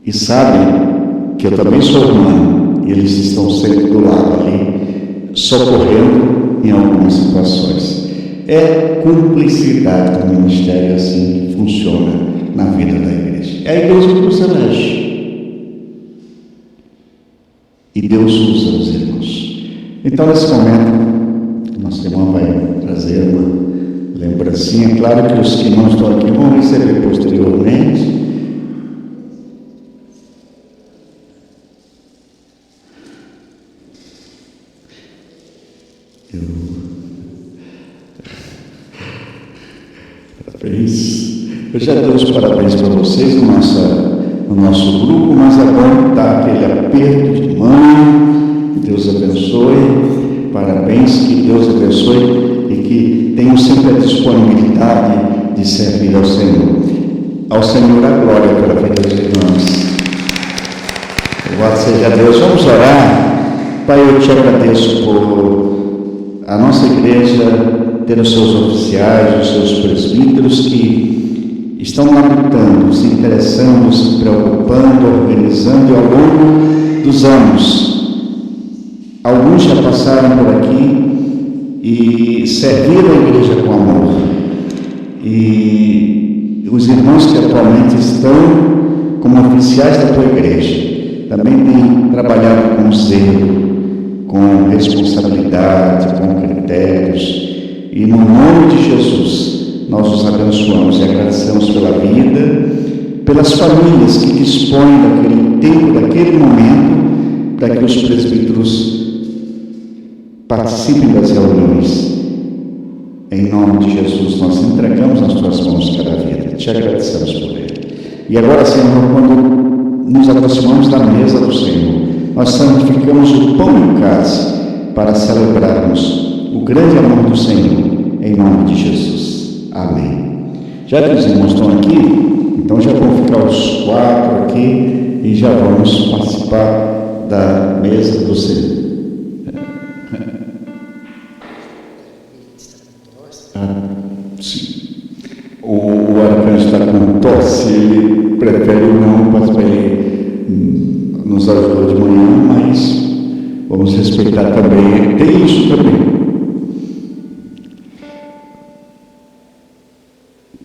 e sabem que eu também sou humano e eles estão sempre do lado ali, socorrendo em algumas situações. É cumplicidade do ministério, assim que funciona na vida da igreja. É a igreja que nos elege. E Deus usa os irmãos. Então, nesse momento, nossa irmã vai trazer uma lembrancinha. Claro que os que não estão aqui vão receber posteriormente. Eu já dei os parabéns para vocês no nosso grupo, mas agora está aquele aperto de mão. Deus abençoe, parabéns, que Deus abençoe e que tenham sempre a disponibilidade de servir ao Senhor. Ao Senhor a glória pela vida dos irmãos. Louvado seja Deus. Vamos orar. Pai, eu te agradeço por a nossa igreja ter os seus oficiais, os seus presbíteros que estão labutando, se interessando, se preocupando, organizando, e ao longo dos anos, alguns já passaram por aqui e serviram a igreja com amor. E os irmãos que atualmente estão como oficiais da tua igreja também têm trabalhado com zelo, com responsabilidade, com critérios. E no nome de Jesus, nós os abençoamos e agradecemos pela vida, pelas famílias que dispõem daquele tempo, daquele momento, para que os presbíteros participem das reuniões. Em nome de Jesus, nós entregamos nas tuas mãos cada vida. Te agradecemos por ele. E agora, Senhor, quando nos aproximamos da mesa do Senhor, nós santificamos o pão e o cálice, para celebrarmos o grande amor do Senhor, em nome de Jesus. Amém. Já que os irmãos estão aqui, então já vão ficar os 4 aqui e já vamos participar da mesa do Senhor. Sim. O arcanjo está com tosse, ele prefere não participar, ele nos ajudou de manhã, mas vamos respeitar também, tem isso também.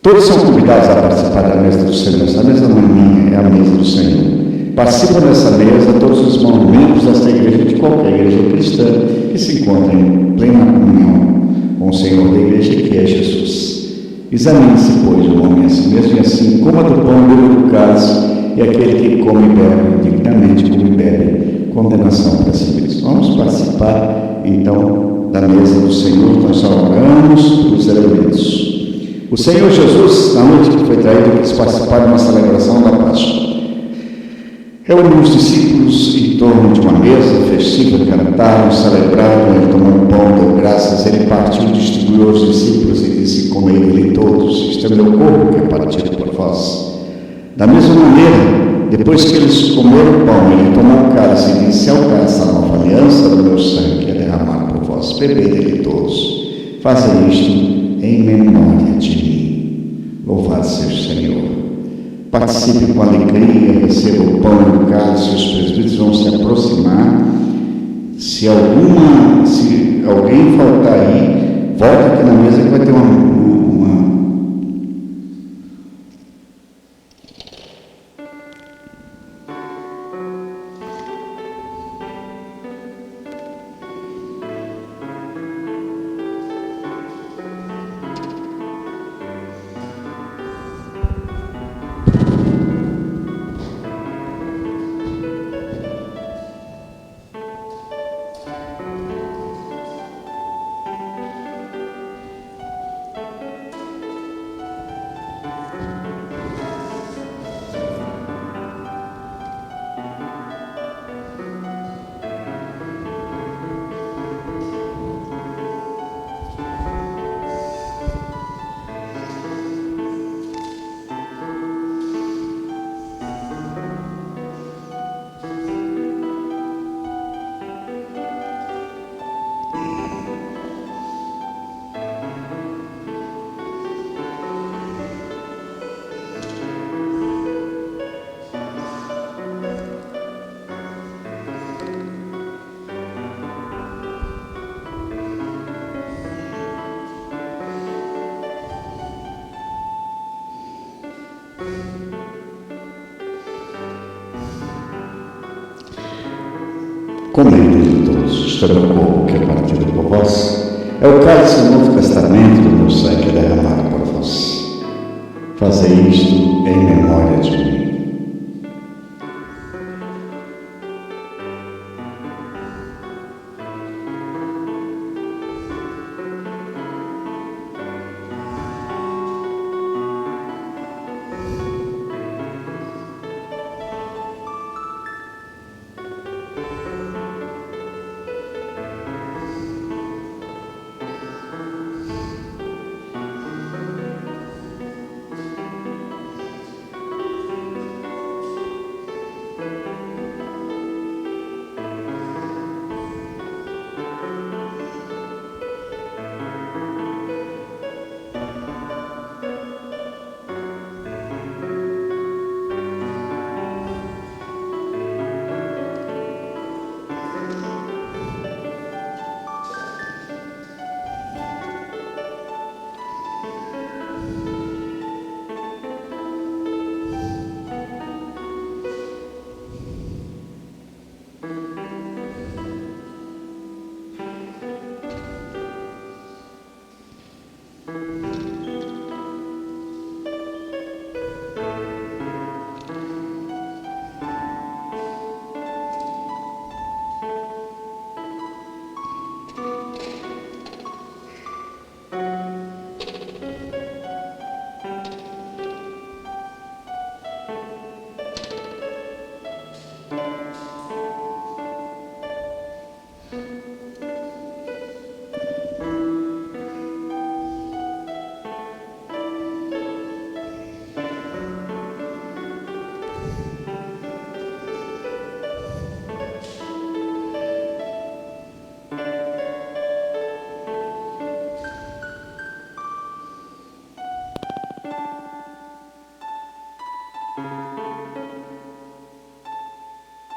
Todos são convidados a participar da mesa do Senhor. Essa mesa não é minha, é a mesa do Senhor. Participam dessa mesa todos os irmãos membros desta igreja, de qualquer igreja cristã, que se encontrem em plena comunhão com o Senhor da igreja, que é Jesus. Examine-se, pois, o homem a si mesmo, e assim coma do pão e beba do cálice, e aquele que come e bebe indignamente, come e bebe, condenação para si mesmo. Vamos participar, então, da mesa do Senhor. Nós só oramos pelos elementos. O Senhor Jesus, na noite que foi traído, quis participar de uma celebração da Páscoa. Reuniu os discípulos em torno de uma mesa festiva, cantaram, celebraram, ele tomou um pão, deu graças, ele partiu, distribuiu aos discípulos e disse: comei dele todos, este é o meu corpo que é partido por vós. Da mesma maneira, depois que eles comeram o pão, ele tomou o cálice e disse: é o cálice da nova aliança do meu sangue, que é derramado por vós, bebei dele todos. Fazem isto em memória de mim. Louvado seja o Senhor. Participe com alegria, receba o pão e o cálice, os presbíteros vão se aproximar. Se alguém faltar aí, volta aqui na mesa que vai ter uma... Comei dele todos, isto é o meu corpo que é partido por vós, é o cálice do Novo Testamento do meu sangue que é derramado por vós. Fazei isto em memória de mim.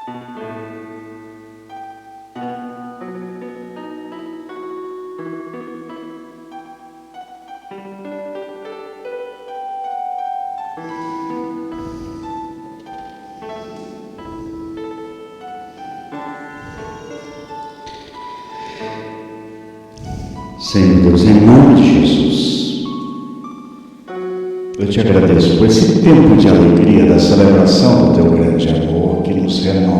Senhor Deus, em nome de Jesus, eu te agradeço por esse tempo de alegria da celebração do teu grande amor que nos renova.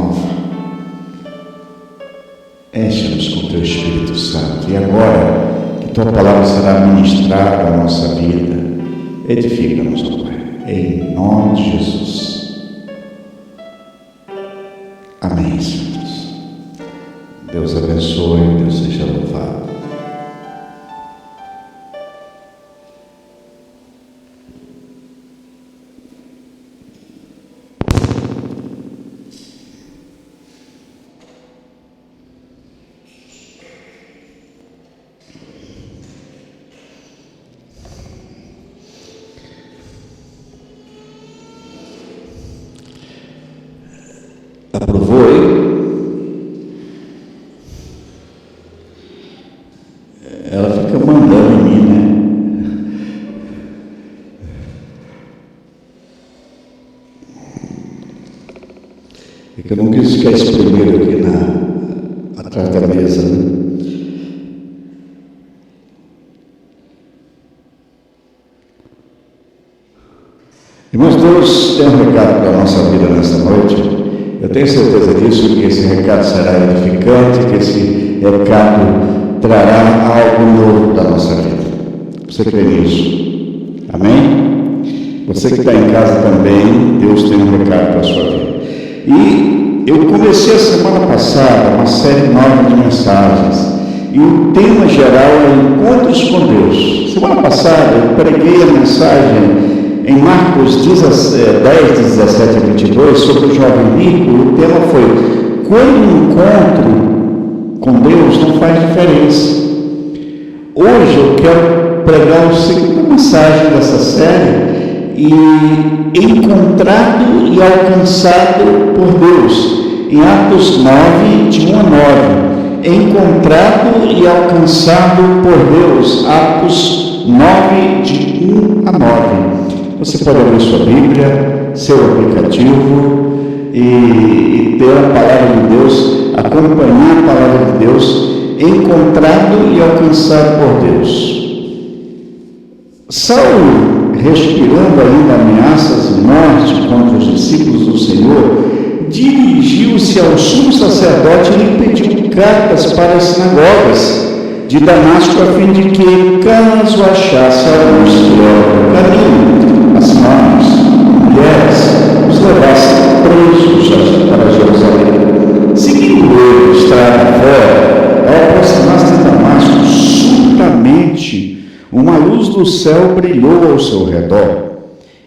Enche-nos com teu Espírito Santo, e agora que tua palavra será ministrada à nossa vida, edifica-nos, ó Pai, em nome de Jesus. Amém, Senhor. Deus abençoe, Deus seja louvado. Aprovou aí? Ela fica mandando em mim, né? É que eu não quis ficar esse primeiro aqui atrás da mesa, né? Irmãos, Deus tem um recado para a nossa vida nesta noite. Eu tenho certeza disso, que esse recado será edificante, que esse recado trará algo novo da nossa vida. Você crê nisso? Amém? Você que está em casa também, Deus tem um recado para a sua vida. E eu comecei a semana passada uma série nova de mensagens, e o tema geral é Encontros com Deus. Semana passada eu preguei a mensagem em Marcos 10, 17 a 22, sobre o jovem rico. O tema foi: quando o encontro com Deus não faz diferença. Hoje eu quero pregar a segunda mensagem dessa série, e encontrado e alcançado por Deus, em Atos 9, de 1 a 9. Encontrado e alcançado por Deus, Atos 9, de 1 a 9. Você pode abrir sua Bíblia, seu aplicativo e ter a palavra de Deus, acompanhar a palavra de Deus, encontrado e alcançado por Deus. Saulo, respirando ainda ameaças de morte contra os discípulos do Senhor, dirigiu-se ao sumo sacerdote e lhe pediu cartas para as sinagogas de Damasco, a fim de que, caso achasse alguns fiéis do caminho, as mães, mulheres, os levasse presos para Jerusalém. Seguindo ele estrada fora, ao aproximar-se de Damasco, subitamente uma luz do céu brilhou ao seu redor,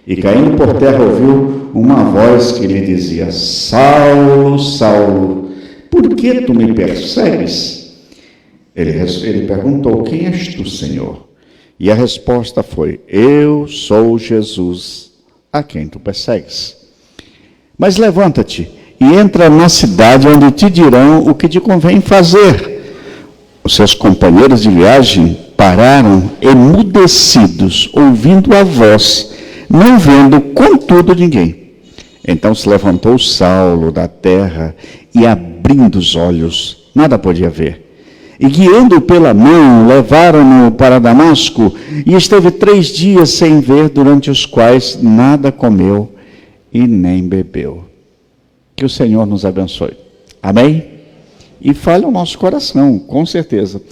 e caindo por terra ouviu uma voz que lhe dizia: Saulo, Saulo, por que tu me persegues? Ele perguntou: quem és tu, Senhor? E a resposta foi: eu sou Jesus, a quem tu persegues. Mas levanta-te e entra na cidade, onde te dirão o que te convém fazer. Os seus companheiros de viagem pararam emudecidos, ouvindo a voz, não vendo contudo ninguém. Então se levantou Saulo da terra e, abrindo os olhos, nada podia ver. E guiando-o pela mão, levaram-no para Damasco, e esteve 3 dias sem ver, durante os quais nada comeu e nem bebeu. Que o Senhor nos abençoe. Amém? E fale ao nosso coração, com certeza.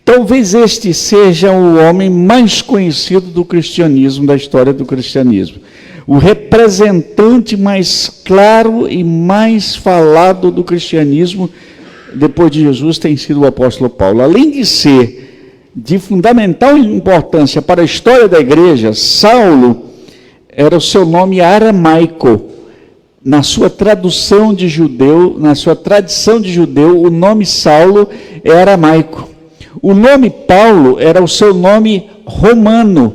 Talvez este seja o homem mais conhecido do cristianismo, da história do cristianismo. O representante mais claro e mais falado do cristianismo depois de Jesus tem sido o apóstolo Paulo. Além de ser de fundamental importância para a história da igreja, Saulo era o seu nome aramaico. Na sua tradução de judeu, na sua tradição de judeu, o nome Saulo é aramaico. O nome Paulo era o seu nome romano.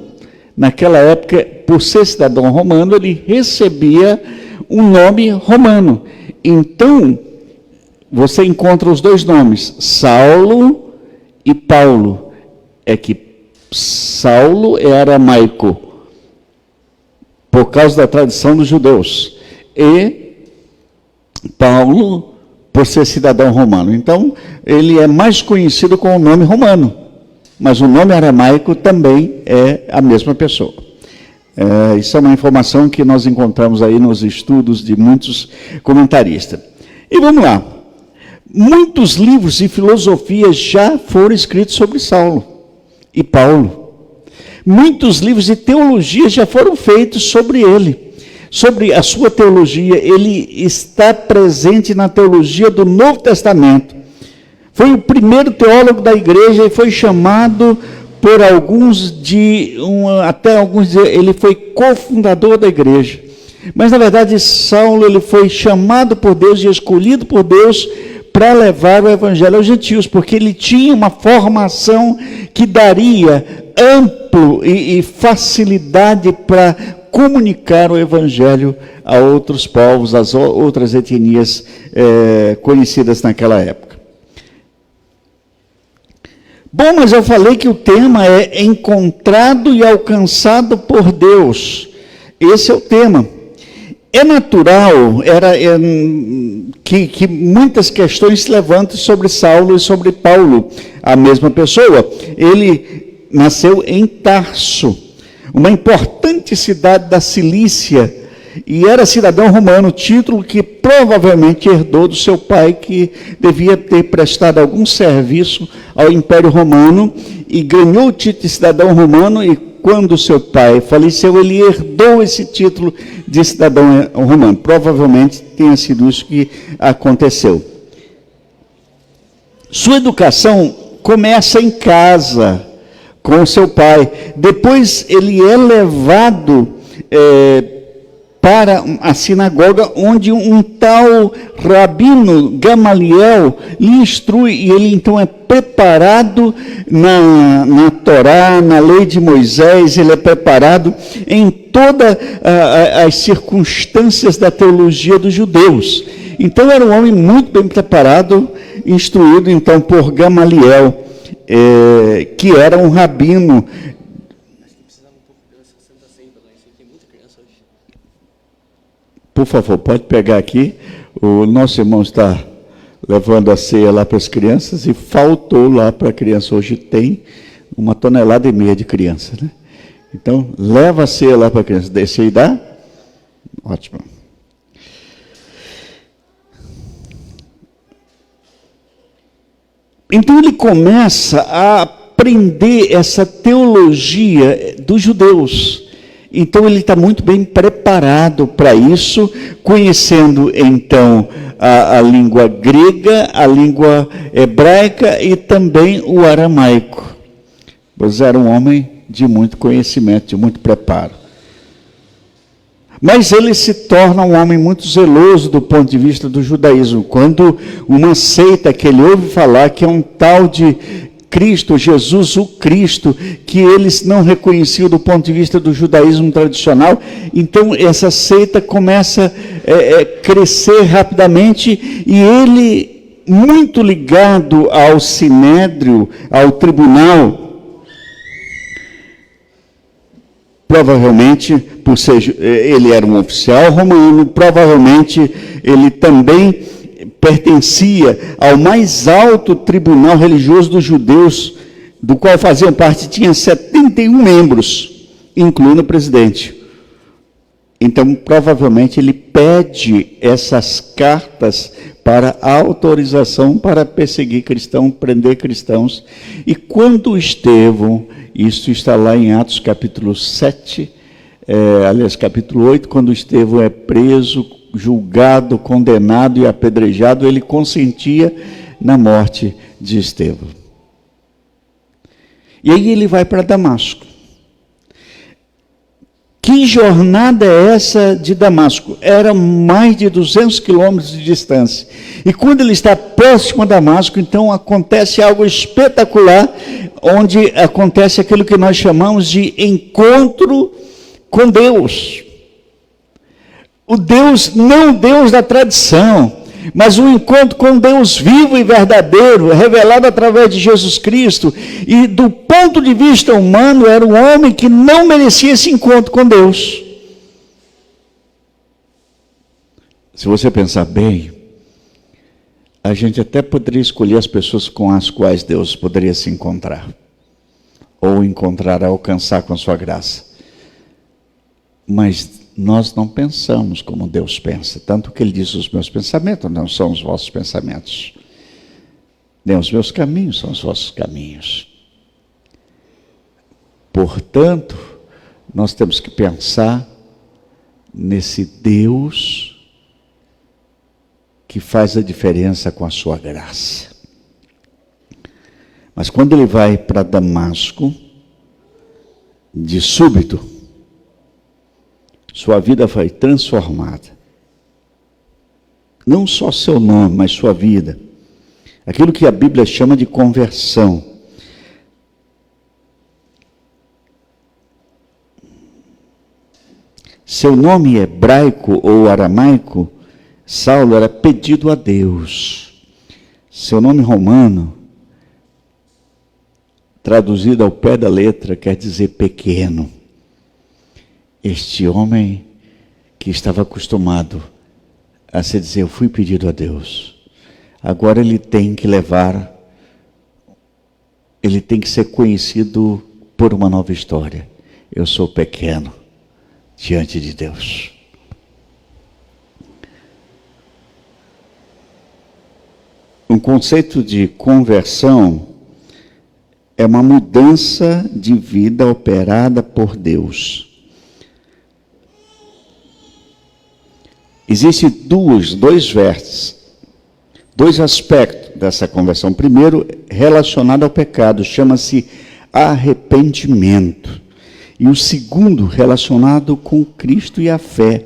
Naquela época, por ser cidadão romano, ele recebia um nome romano. Então, você encontra os dois nomes, Saulo e Paulo. É que Saulo é aramaico, por causa da tradição dos judeus, e Paulo, por ser cidadão romano. Então, ele é mais conhecido com o nome romano, mas o nome aramaico também é a mesma pessoa. Isso é uma informação que nós encontramos aí nos estudos de muitos comentaristas. E vamos lá. Muitos livros de filosofia já foram escritos sobre Saulo e Paulo. Muitos livros de teologia já foram feitos sobre ele, sobre a sua teologia. Ele está presente na teologia do Novo Testamento. Foi o primeiro teólogo da igreja e foi chamado por alguns até alguns ele foi cofundador da igreja. Mas na verdade Saulo ele foi chamado por Deus e escolhido por Deus para levar o evangelho aos gentios, porque ele tinha uma formação que daria amplo e facilidade para comunicar o evangelho a outros povos, às outras etnias conhecidas naquela época. Bom, mas eu falei que o tema é encontrado e alcançado por Deus. Esse é o tema. É natural que muitas questões se levantem sobre Saulo e sobre Paulo, a mesma pessoa. Ele nasceu em Tarso, uma importante cidade da Cilícia, e era cidadão romano, título que provavelmente herdou do seu pai, que devia ter prestado algum serviço ao Império Romano, e ganhou o título de cidadão romano, e quando seu pai faleceu, ele herdou esse título de cidadão romano. Provavelmente tenha sido isso que aconteceu. Sua educação começa em casa, com seu pai. Depois ele é levado para a sinagoga, onde um tal Rabino Gamaliel lhe instrui, e ele então é preparado na Torá, na lei de Moisés, ele é preparado em todas as circunstâncias da teologia dos judeus. Então era um homem muito bem preparado, instruído então por Gamaliel, que era um rabino. Por favor, pode pegar aqui. O nosso irmão está levando a ceia lá para as crianças e faltou lá para a criança. Hoje tem 1,5 toneladas de criança, né? Então, leva a ceia lá para a criança. Desce aí, dá? Ótimo. Então, ele começa a aprender essa teologia dos judeus. Então, ele está muito bem preparado para isso, conhecendo, então, a língua grega, a língua hebraica e também o aramaico. Pois era um homem de muito conhecimento, de muito preparo. Mas ele se torna um homem muito zeloso do ponto de vista do judaísmo. Quando uma seita que ele ouve falar, que é um tal de Cristo, Jesus o Cristo, que eles não reconheciam do ponto de vista do judaísmo tradicional, então essa seita começa a crescer rapidamente, e ele, muito ligado ao sinédrio, ao tribunal, provavelmente, por ser, ele era um oficial romano, provavelmente ele também pertencia ao mais alto tribunal religioso dos judeus, do qual faziam parte, tinha 71 membros, incluindo o presidente. Então, provavelmente, ele pede essas cartas para autorização para perseguir cristãos, prender cristãos. E quando Estevão, isso está lá em Atos capítulo 7, aliás, capítulo 8, quando Estevão é preso, julgado, condenado e apedrejado, ele consentia na morte de Estevão. E aí ele vai para Damasco. Que jornada é essa de Damasco? Era mais de 200 quilômetros de distância. E quando ele está próximo a Damasco, então acontece algo espetacular, onde acontece aquilo que nós chamamos de encontro com Deus. O Deus, não o Deus da tradição, mas um encontro com Deus vivo e verdadeiro, revelado através de Jesus Cristo. E do ponto de vista humano, era um homem que não merecia esse encontro com Deus. Se você pensar bem, a gente até poderia escolher as pessoas com as quais Deus poderia se encontrar, ou encontrar, alcançar com a sua graça. Mas nós não pensamos como Deus pensa, tanto que Ele diz: os meus pensamentos não são os vossos pensamentos, nem os meus caminhos são os vossos caminhos. Portanto, nós temos que pensar nesse Deus que faz a diferença com a sua graça. Mas quando ele vai para Damasco, de súbito, sua vida foi transformada. Não só seu nome, mas sua vida. Aquilo que a Bíblia chama de conversão. Seu nome hebraico ou aramaico, Saulo, era pedido a Deus. Seu nome romano, traduzido ao pé da letra, quer dizer pequeno. Este homem que estava acostumado a se dizer: eu fui pedido a Deus, agora ele tem que ser conhecido por uma nova história. Eu sou pequeno diante de Deus. Um conceito de conversão é uma mudança de vida operada por Deus. Existem dois vértices, dois aspectos dessa conversão. Primeiro, relacionado ao pecado, chama-se arrependimento. E o segundo, relacionado com Cristo e a fé.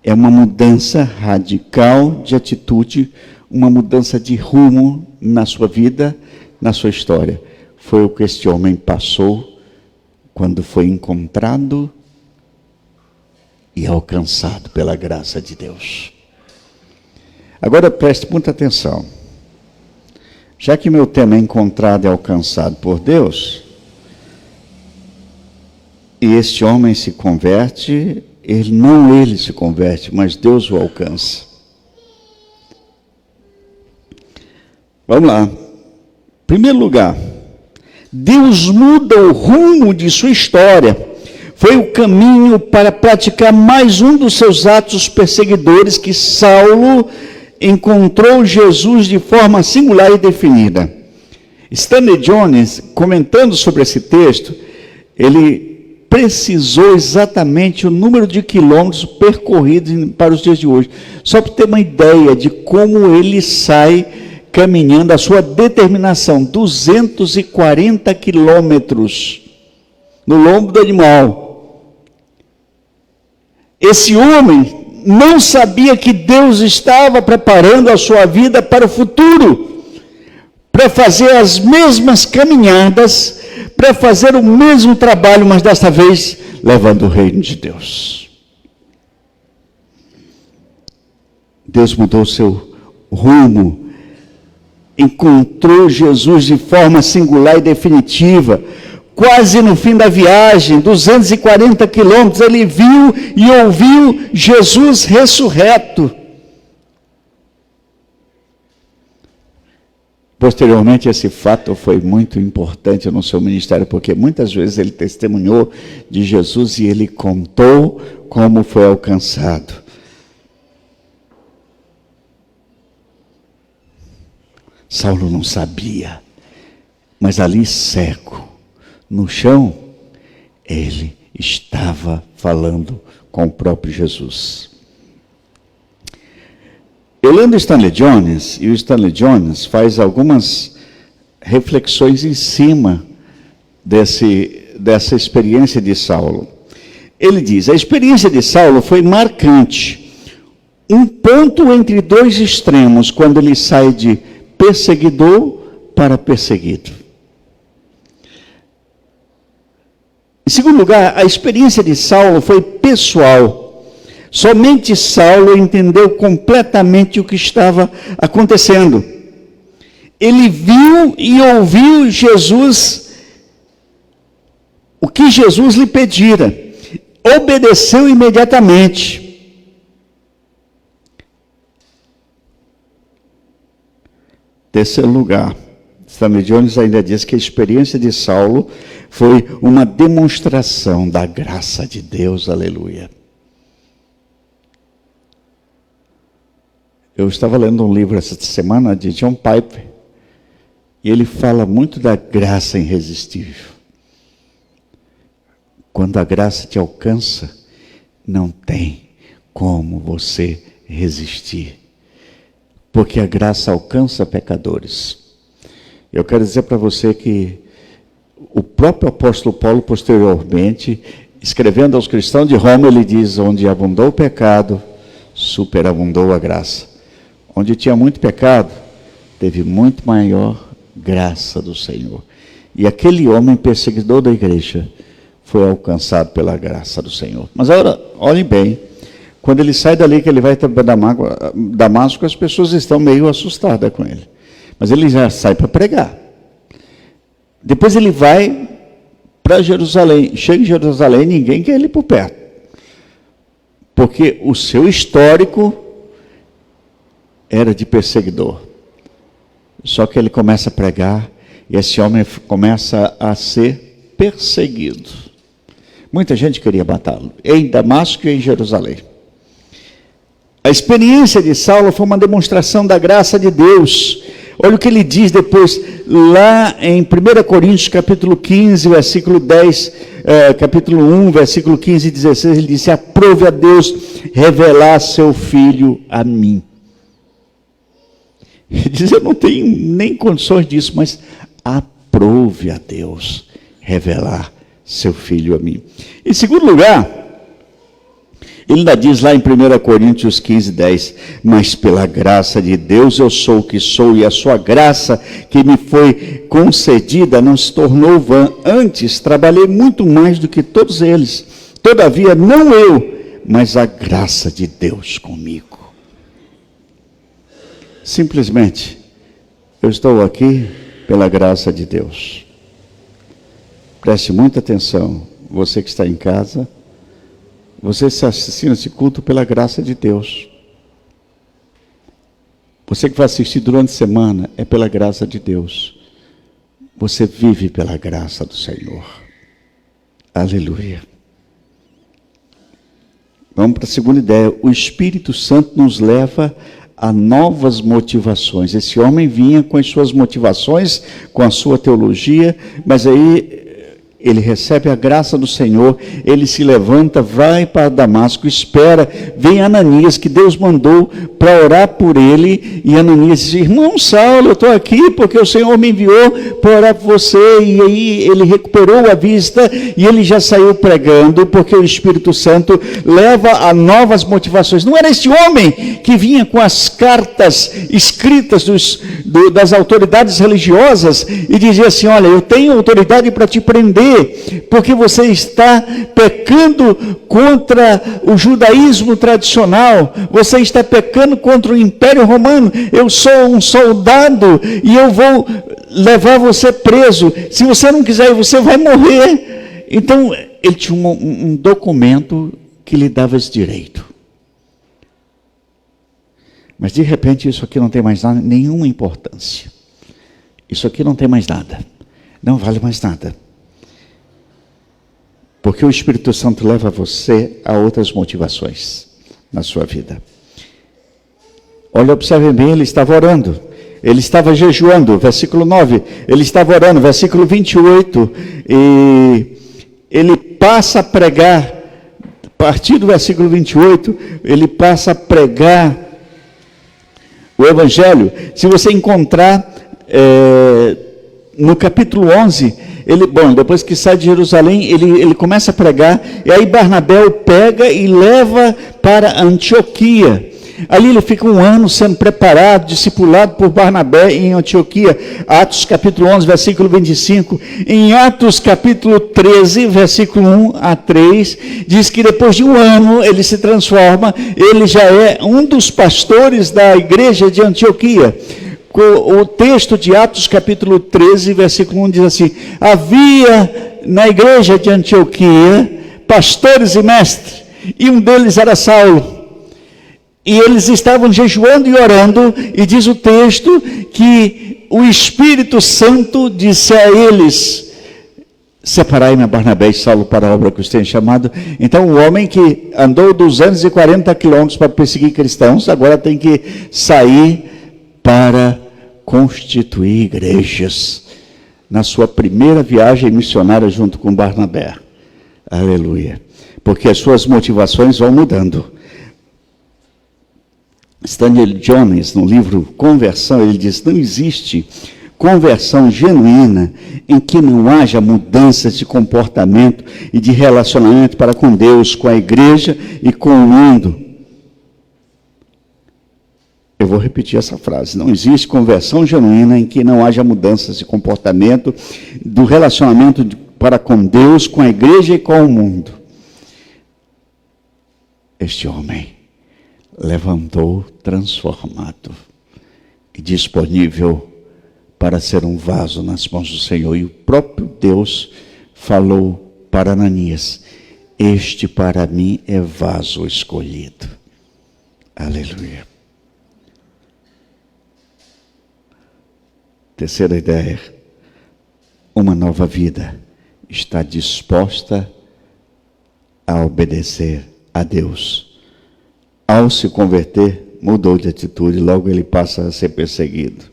É uma mudança radical de atitude, uma mudança de rumo na sua vida, na sua história. Foi o que este homem passou quando foi encontrado e alcançado pela graça de Deus. Agora preste muita atenção. Já que meu tema é encontrado e alcançado por Deus, e este homem se converte, ele se converte, mas Deus o alcança. Vamos lá. Em primeiro lugar, Deus muda o rumo de sua história. Foi o caminho para praticar mais um dos seus atos perseguidores, que Saulo encontrou Jesus de forma singular e definida. Stanley Jones, comentando sobre esse texto, ele precisou exatamente o número de quilômetros percorridos para os dias de hoje, só para ter uma ideia de como ele sai caminhando, a sua determinação: 240 quilômetros no lombo do animal. Esse homem não sabia que Deus estava preparando a sua vida para o futuro, para fazer as mesmas caminhadas, para fazer o mesmo trabalho, mas desta vez levando o reino de Deus. Deus mudou o seu rumo, encontrou Jesus de forma singular e definitiva. Quase no fim da viagem, 240 quilômetros, ele viu e ouviu Jesus ressurreto. Posteriormente, esse fato foi muito importante no seu ministério, porque muitas vezes ele testemunhou de Jesus e ele contou como foi alcançado. Saulo não sabia, mas ali cego, no chão, ele estava falando com o próprio Jesus. Eu lendo Stanley Jones, e o Stanley Jones faz algumas reflexões em cima dessa experiência de Saulo. Ele diz: a experiência de Saulo foi marcante, um ponto entre dois extremos, quando ele sai de perseguidor para perseguido. Em segundo lugar, a experiência de Saulo foi pessoal. Somente Saulo entendeu completamente o que estava acontecendo. Ele viu e ouviu Jesus, o que Jesus lhe pedira. Obedeceu imediatamente. Terceiro lugar, Stanley Jones ainda diz que a experiência de Saulo foi uma demonstração da graça de Deus, aleluia. Eu estava lendo um livro essa semana de John Piper, e ele fala muito da graça irresistível. Quando a graça te alcança, não tem como você resistir, porque a graça alcança pecadores. Eu quero dizer para você que o próprio apóstolo Paulo, posteriormente, escrevendo aos cristãos de Roma, ele diz: onde abundou o pecado, superabundou a graça. Onde tinha muito pecado, teve muito maior graça do Senhor. E aquele homem perseguidor da igreja foi alcançado pela graça do Senhor. Mas agora, olhem bem, quando ele sai dali, que ele vai para Damasco, as pessoas estão meio assustadas com ele. Mas ele já sai para pregar. Depois ele vai para Jerusalém. Chega em Jerusalém, ninguém quer ele por perto. Porque o seu histórico era de perseguidor. Só que ele começa a pregar e esse homem começa a ser perseguido. Muita gente queria matá-lo, em Damasco e em Jerusalém. A experiência de Saulo foi uma demonstração da graça de Deus. Olha o que ele diz depois, lá em 1 Coríntios, capítulo 15, versículo 10, capítulo 1, versículo 15 e 16, ele disse: aprove a Deus revelar seu Filho a mim. Ele diz: eu não tenho nem condições disso, mas aprove a Deus revelar seu Filho a mim. Em segundo lugar, ele ainda diz lá em 1 Coríntios 15, 10, mas pela graça de Deus eu sou o que sou, e a sua graça que me foi concedida não se tornou vã. Antes, trabalhei muito mais do que todos eles. Todavia, não eu, mas a graça de Deus comigo. Simplesmente, eu estou aqui pela graça de Deus. Preste muita atenção, você que está em casa, você está assistindo esse culto pela graça de Deus. Você que vai assistir durante a semana, é pela graça de Deus. Você vive pela graça do Senhor. Aleluia. Vamos para a segunda ideia. O Espírito Santo nos leva a novas motivações. Esse homem vinha com as suas motivações, com a sua teologia, mas aí ele recebe a graça do Senhor, ele se levanta, vai para Damasco, espera, vem Ananias, que Deus mandou para orar por ele, e Ananias diz: irmão Saulo, eu estou aqui porque o Senhor me enviou para orar por você, e aí ele recuperou a vista, e ele já saiu pregando, porque o Espírito Santo leva a novas motivações. Não era esse homem que vinha com as cartas escritas das autoridades religiosas, e dizia assim: olha, eu tenho autoridade para te prender, porque você está pecando contra o judaísmo tradicional, você está pecando contra o Império Romano, eu sou um soldado e eu vou levar você preso, se você não quiser ir, você vai morrer. Então, ele tinha um documento que lhe dava esse direito. Mas de repente isso aqui não tem mais nada, nenhuma importância. Isso aqui não tem mais nada, não vale mais nada. Porque o Espírito Santo leva você a outras motivações na sua vida. Olha, observem bem, ele estava orando, ele estava jejuando, versículo 9, ele estava orando, versículo 28, e ele passa a pregar, a partir do versículo 28, ele passa a pregar o Evangelho. Se você encontrar no capítulo 11, depois que sai de Jerusalém, ele começa a pregar, e aí Barnabé o pega e leva para Antioquia. Ali ele fica 1 ano sendo preparado, discipulado por Barnabé em Antioquia. Atos capítulo 11, versículo 25. Em Atos capítulo 13, versículo 1 a 3, diz que depois de 1 ano ele se transforma, ele já é um dos pastores da igreja de Antioquia. O texto de Atos capítulo 13, versículo 1 diz assim: havia na igreja de Antioquia pastores e mestres, e um deles era Saulo. E eles estavam jejuando e orando, e diz o texto que o Espírito Santo disse a eles: separai-me a Barnabé e Saulo para a obra que os tenho chamado. Então o homem que andou 240 quilômetros para perseguir cristãos, agora tem que sair para constituir igrejas, na sua primeira viagem missionária junto com Barnabé. Aleluia. Porque as suas motivações vão mudando. Stanley Jones, no livro Conversão, ele diz: não existe conversão genuína em que não haja mudanças de comportamento e de relacionamento para com Deus, com a igreja e com o mundo. Eu vou repetir essa frase: não existe conversão genuína em que não haja mudanças de comportamento, do relacionamento para com Deus, com a igreja e com o mundo. Este homem levantou transformado e disponível para ser um vaso nas mãos do Senhor. E o próprio Deus falou para Ananias: este para mim é vaso escolhido. Aleluia. Terceira ideia: uma nova vida está disposta a obedecer a Deus. Ao se converter, mudou de atitude, logo ele passa a ser perseguido.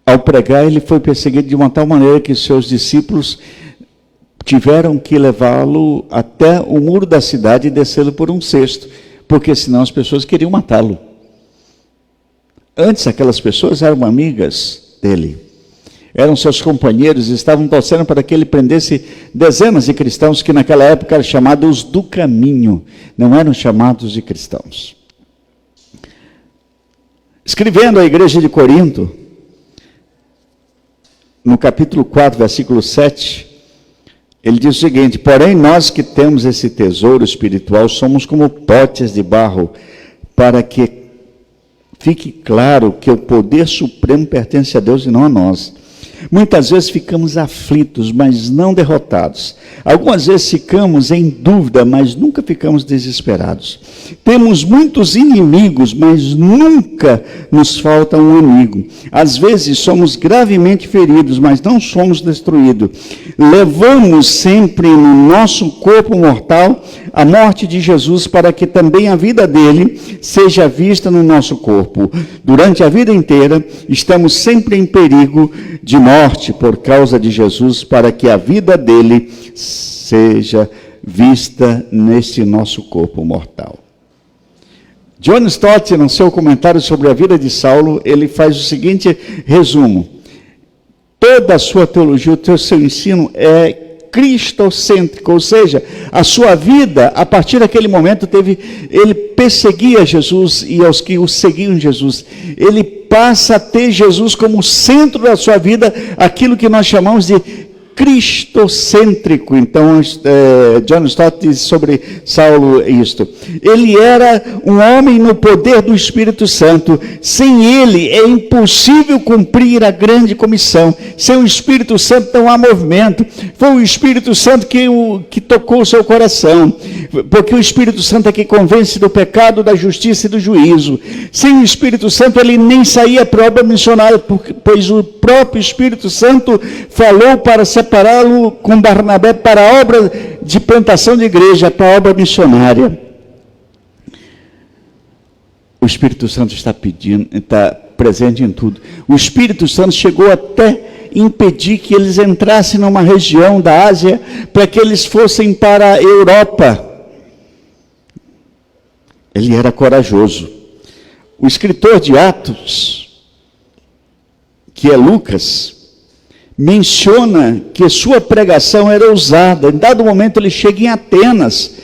Ao pregar, ele foi perseguido de uma tal maneira que seus discípulos tiveram que levá-lo até o muro da cidade e descê-lo por um cesto, porque senão as pessoas queriam matá-lo. Antes, aquelas pessoas eram amigas dele, eram seus companheiros, estavam torcendo para que ele prendesse dezenas de cristãos que naquela época eram chamados do caminho, não eram chamados de cristãos. Escrevendo à igreja de Corinto, no capítulo 4, versículo 7, ele diz o seguinte: porém nós que temos esse tesouro espiritual somos como potes de barro, para que fique claro que o poder supremo pertence a Deus e não a nós. Muitas vezes ficamos aflitos, mas não derrotados. Algumas vezes ficamos em dúvida, mas nunca ficamos desesperados. Temos muitos inimigos, mas nunca nos falta um amigo. Às vezes somos gravemente feridos, mas não somos destruídos. Levamos sempre no nosso corpo mortal a morte de Jesus, para que também a vida dele seja vista no nosso corpo. Durante a vida inteira, estamos sempre em perigo de morte por causa de Jesus, para que a vida dele seja vista neste nosso corpo mortal. John Stott, no seu comentário sobre a vida de Saulo, ele faz o seguinte resumo: toda a sua teologia, o seu ensino é cristocêntrico, ou seja, a sua vida, a partir daquele momento, ele perseguia Jesus e aos que o seguiam Jesus. Ele passa a ter Jesus como centro da sua vida, aquilo que nós chamamos de cristocêntrico. Então, John Stott diz sobre Saulo isto: ele era um homem no poder do Espírito Santo. Sem ele é impossível cumprir a grande comissão. Sem o Espírito Santo não há movimento. Foi o Espírito Santo que tocou o seu coração, porque o Espírito Santo é que convence do pecado, da justiça e do juízo. Sem o Espírito Santo ele nem saía para a obra missionária, pois o próprio Espírito Santo falou para separá-lo com Barnabé para a obra de plantação de igreja, para a obra missionária. O Espírito Santo está presente em tudo. O Espírito Santo chegou até impedir que eles entrassem numa região da Ásia, para que eles fossem para a Europa. Ele era corajoso. O escritor de Atos, que é Lucas, menciona que sua pregação era ousada. Em dado momento ele chega em Atenas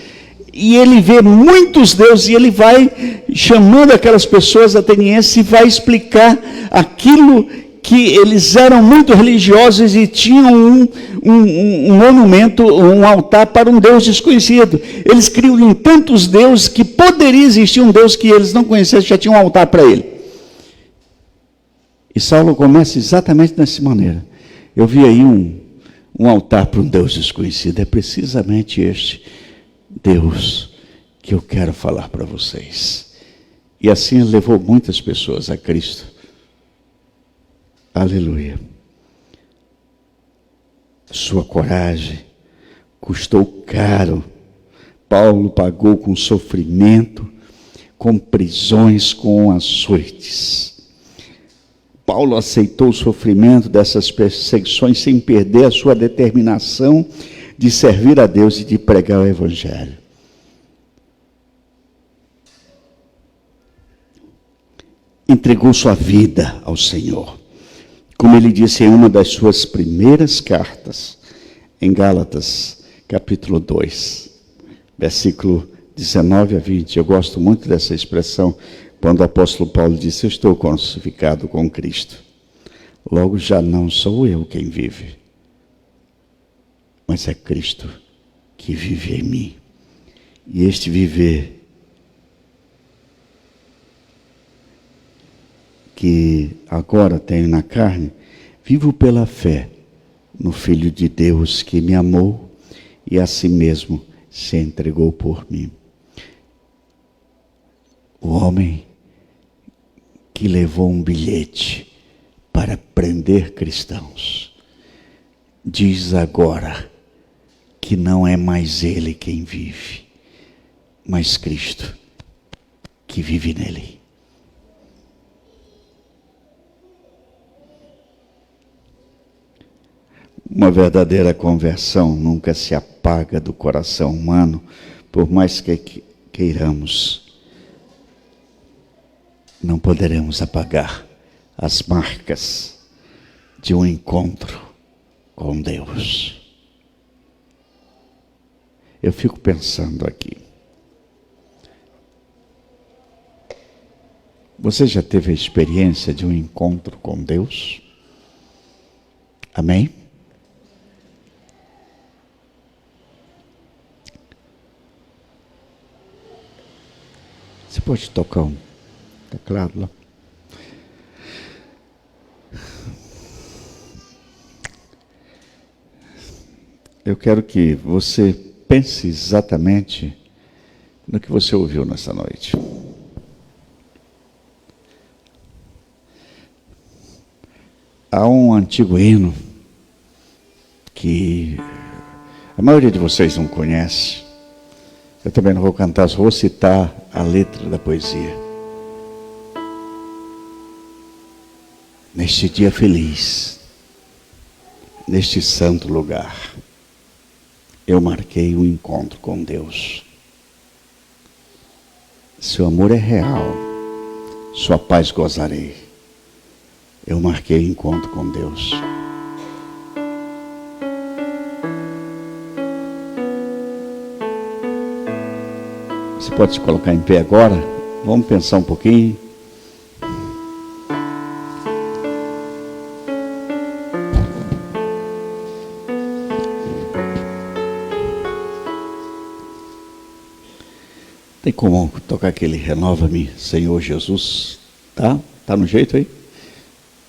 e ele vê muitos deuses, e ele vai chamando aquelas pessoas atenienses e vai explicar aquilo que eles eram muito religiosos e tinham um monumento, um altar para um Deus desconhecido. Eles criam em tantos deuses que poderia existir um Deus que eles não conheciam, já tinham um altar para ele. E Saulo começa exatamente dessa maneira. Eu vi aí um altar para um Deus desconhecido. É precisamente este Deus que eu quero falar para vocês. E assim ele levou muitas pessoas a Cristo. Aleluia. Sua coragem custou caro. Paulo pagou com sofrimento, com prisões, com açoites. Paulo aceitou o sofrimento dessas perseguições sem perder a sua determinação de servir a Deus e de pregar o Evangelho. Entregou sua vida ao Senhor. Como ele disse em uma das suas primeiras cartas, em Gálatas, capítulo 2, versículo 19 a 20. Eu gosto muito dessa expressão, quando o apóstolo Paulo disse: eu estou crucificado com Cristo. Logo já não sou eu quem vive, mas é Cristo que vive em mim. E este viver que agora tenho na carne, vivo pela fé no Filho de Deus que me amou e a si mesmo se entregou por mim. O homem que levou um bilhete para prender cristãos, diz agora que não é mais ele quem vive, mas Cristo que vive nele. Uma verdadeira conversão nunca se apaga do coração humano, por mais que queiramos. Não poderemos apagar as marcas de um encontro com Deus. Eu fico pensando aqui. Você já teve a experiência de um encontro com Deus? Amém? Você pode tocar um teclado lá? Eu quero que você pense exatamente no que você ouviu nessa noite. Há um antigo hino que a maioria de vocês não conhece. Eu também não vou cantar, só vou citar a letra da poesia. Neste dia feliz, neste santo lugar, eu marquei um encontro com Deus. Seu amor é real, sua paz gozarei. Eu marquei encontro com Deus. Você pode se colocar em pé agora? Vamos pensar um pouquinho. Tem como tocar aquele Renova-me, Senhor Jesus? Tá? Tá no jeito aí?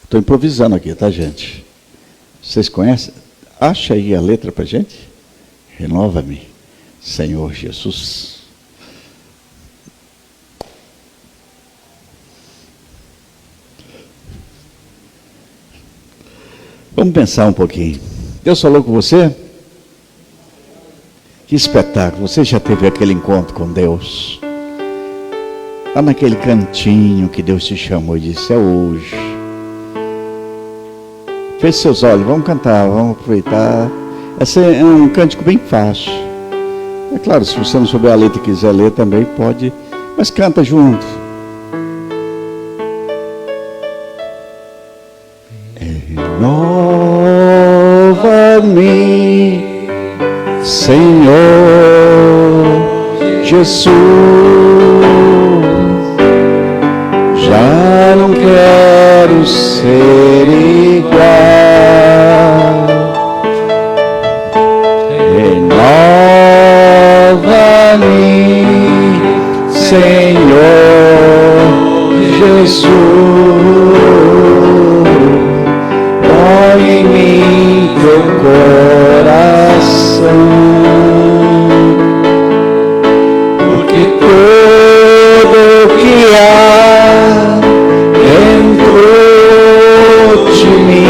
Estou improvisando aqui, tá, gente? Vocês conhecem? Acha aí a letra pra gente? Renova-me, Senhor Jesus. Vamos pensar um pouquinho. Deus falou com você? Que espetáculo. Você já teve aquele encontro com Deus? Lá naquele cantinho que Deus te chamou e disse: é hoje. Feche seus olhos, vamos cantar, vamos aproveitar. Esse é um cântico bem fácil. É claro, se você não souber a letra e quiser ler também pode, mas canta junto. Renova-me, Senhor Jesus, já não quero ser igual. Renova-me, Senhor Jesus, põe em mim teu coração, porque tudo que há dentro de mim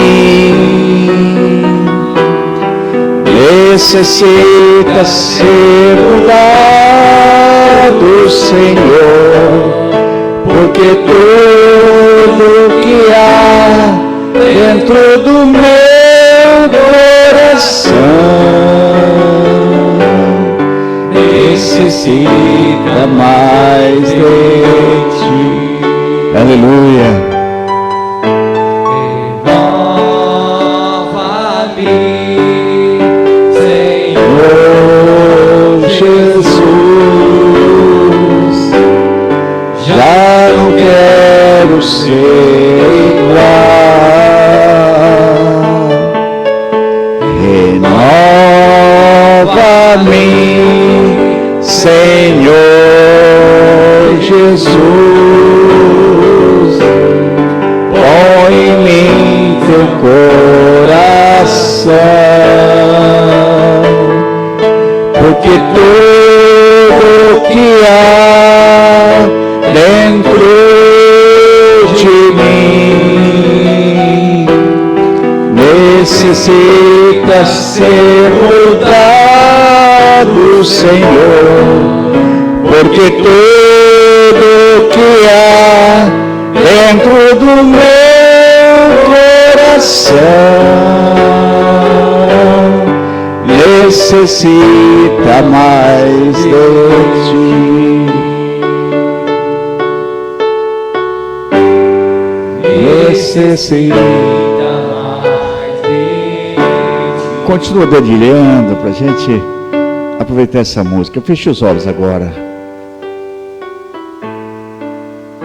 necessita ser mudado, Senhor, porque tudo que há dentro do meu coração necessita mais de ti. Aleluia. Renova-me, Senhor Jesus, já não quero ser igual. Renova-me, Senhor Jesus, põe em mim teu coração, porque tudo que há dentro de mim necessita ser mudado, Senhor, porque tudo que há dentro do meu coração necessita mais de ti. Necessita mais de ti. Continua dedilhando para a gente aproveitar essa música. Feche os olhos agora.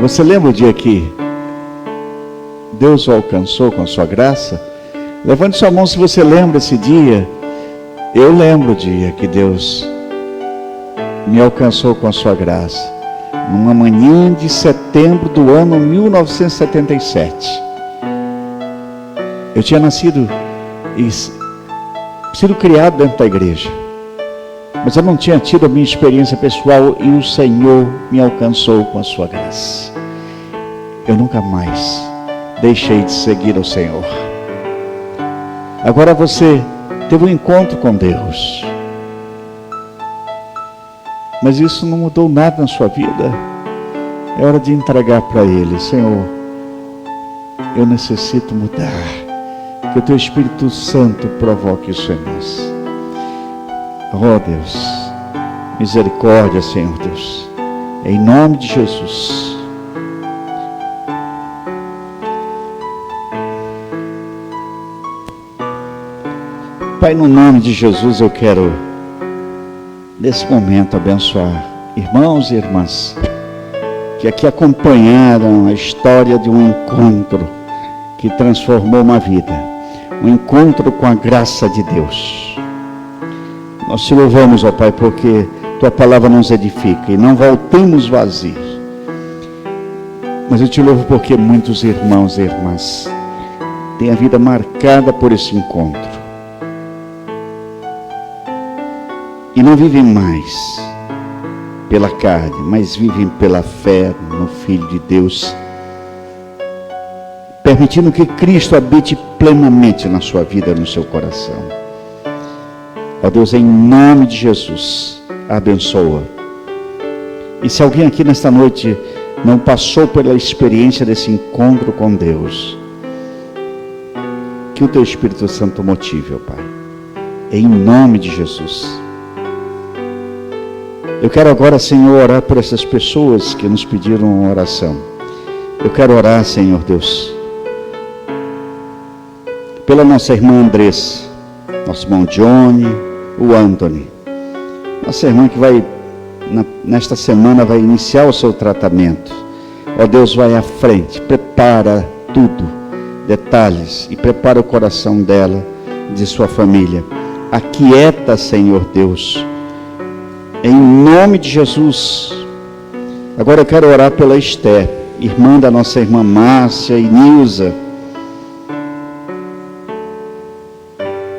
Você lembra o dia que Deus o alcançou com a sua graça? Levante sua mão se você lembra esse dia. Eu lembro o dia que Deus me alcançou com a sua graça. Numa manhã de setembro do ano 1977. Eu tinha nascido e sido criado dentro da igreja. Mas eu não tinha tido a minha experiência pessoal e o Senhor me alcançou com a sua graça. Eu nunca mais deixei de seguir o Senhor. Agora você teve um encontro com Deus. Mas isso não mudou nada na sua vida. É hora de entregar para Ele. Senhor, eu necessito mudar. Que o Teu Espírito Santo provoque isso em nós. Oh Deus, misericórdia, Senhor Deus. Em nome de Jesus. Pai, no nome de Jesus eu quero nesse momento abençoar irmãos e irmãs que aqui acompanharam a história de um encontro que transformou uma vida, um encontro com a graça de Deus. Nós te louvamos, ó Pai, porque Tua palavra nos edifica e não voltamos vazios. Mas eu te louvo porque muitos irmãos e irmãs têm a vida marcada por esse encontro. E não vivem mais pela carne, mas vivem pela fé no Filho de Deus, permitindo que Cristo habite plenamente na sua vida, no seu coração. Ó Deus, em nome de Jesus, abençoa. E se alguém aqui nesta noite não passou pela experiência desse encontro com Deus, que o Teu Espírito Santo motive, ó Pai, em nome de Jesus. Eu quero agora, Senhor, orar por essas pessoas que nos pediram oração. Eu quero orar, Senhor Deus, pela nossa irmã Andressa, nosso irmão Johnny, o Anthony, nossa irmã que vai nesta semana vai iniciar o seu tratamento. Ó Deus, vai à frente, prepara tudo, detalhes, e prepara o coração dela, de sua família. Aquieta, Senhor Deus, em nome de Jesus. Agora eu quero orar pela Esther, irmã da nossa irmã Márcia e Nilza.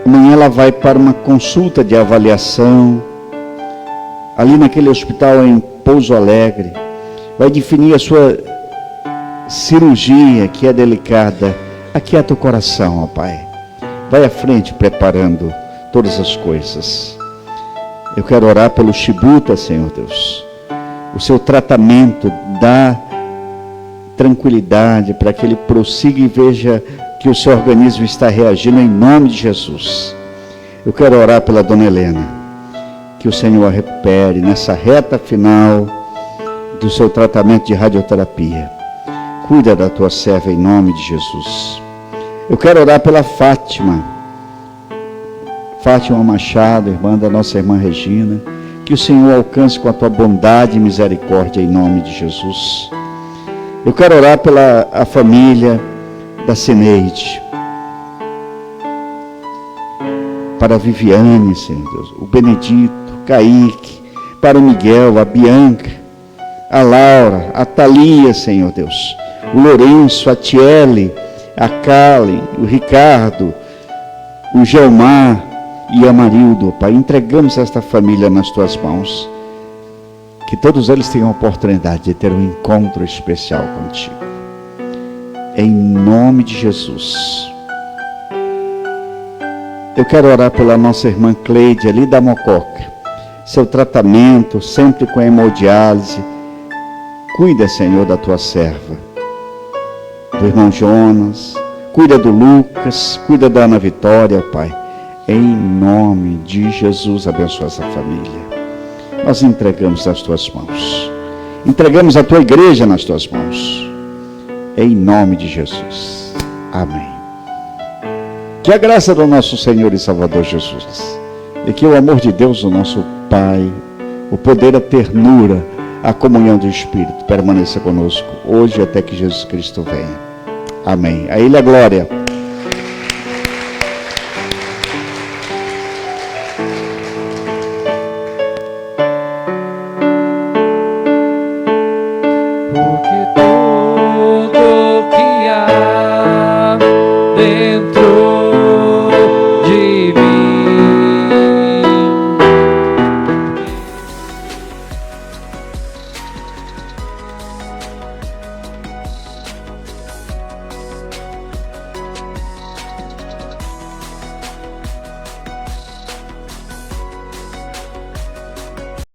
Amanhã ela vai para uma consulta de avaliação, ali naquele hospital em Pouso Alegre. Vai definir a sua cirurgia, que é delicada. Aquieta o coração, ó Pai. Vai à frente preparando todas as coisas. Eu quero orar pelo Chibuta, Senhor Deus. O seu tratamento, dá tranquilidade para que ele prossiga e veja que o seu organismo está reagindo em nome de Jesus. Eu quero orar pela Dona Helena, que o Senhor a recupere nessa reta final do seu tratamento de radioterapia. Cuida da tua serva em nome de Jesus. Eu quero orar pela Fátima Machado, irmã da nossa irmã Regina, que o Senhor alcance com a tua bondade e misericórdia em nome de Jesus. Eu quero orar pela a família da Cineide, para a Viviane, Senhor Deus, o Benedito, o Kaique, para o Miguel, a Bianca, a Laura, a Thalia, Senhor Deus, o Lourenço, a Tiele, a Kalen, o Ricardo, o Gelmar e a Marildo, Pai. Entregamos esta família nas tuas mãos. Que todos eles tenham a oportunidade de ter um encontro especial contigo. Em nome de Jesus. Eu quero orar pela nossa irmã Cleide, ali da Mococa. Seu tratamento, sempre com hemodiálise. Cuida, Senhor, da tua serva. Do irmão Jonas. Cuida do Lucas. Cuida da Ana Vitória, Pai. Em nome de Jesus, abençoa essa família. Nós entregamos nas tuas mãos. Entregamos a tua igreja nas tuas mãos. Em nome de Jesus. Amém. Que a graça do nosso Senhor e Salvador Jesus, e que o amor de Deus, o nosso Pai, o poder, a ternura, a comunhão do Espírito permaneça conosco, hoje até que Jesus Cristo venha. Amém. A Ele a glória.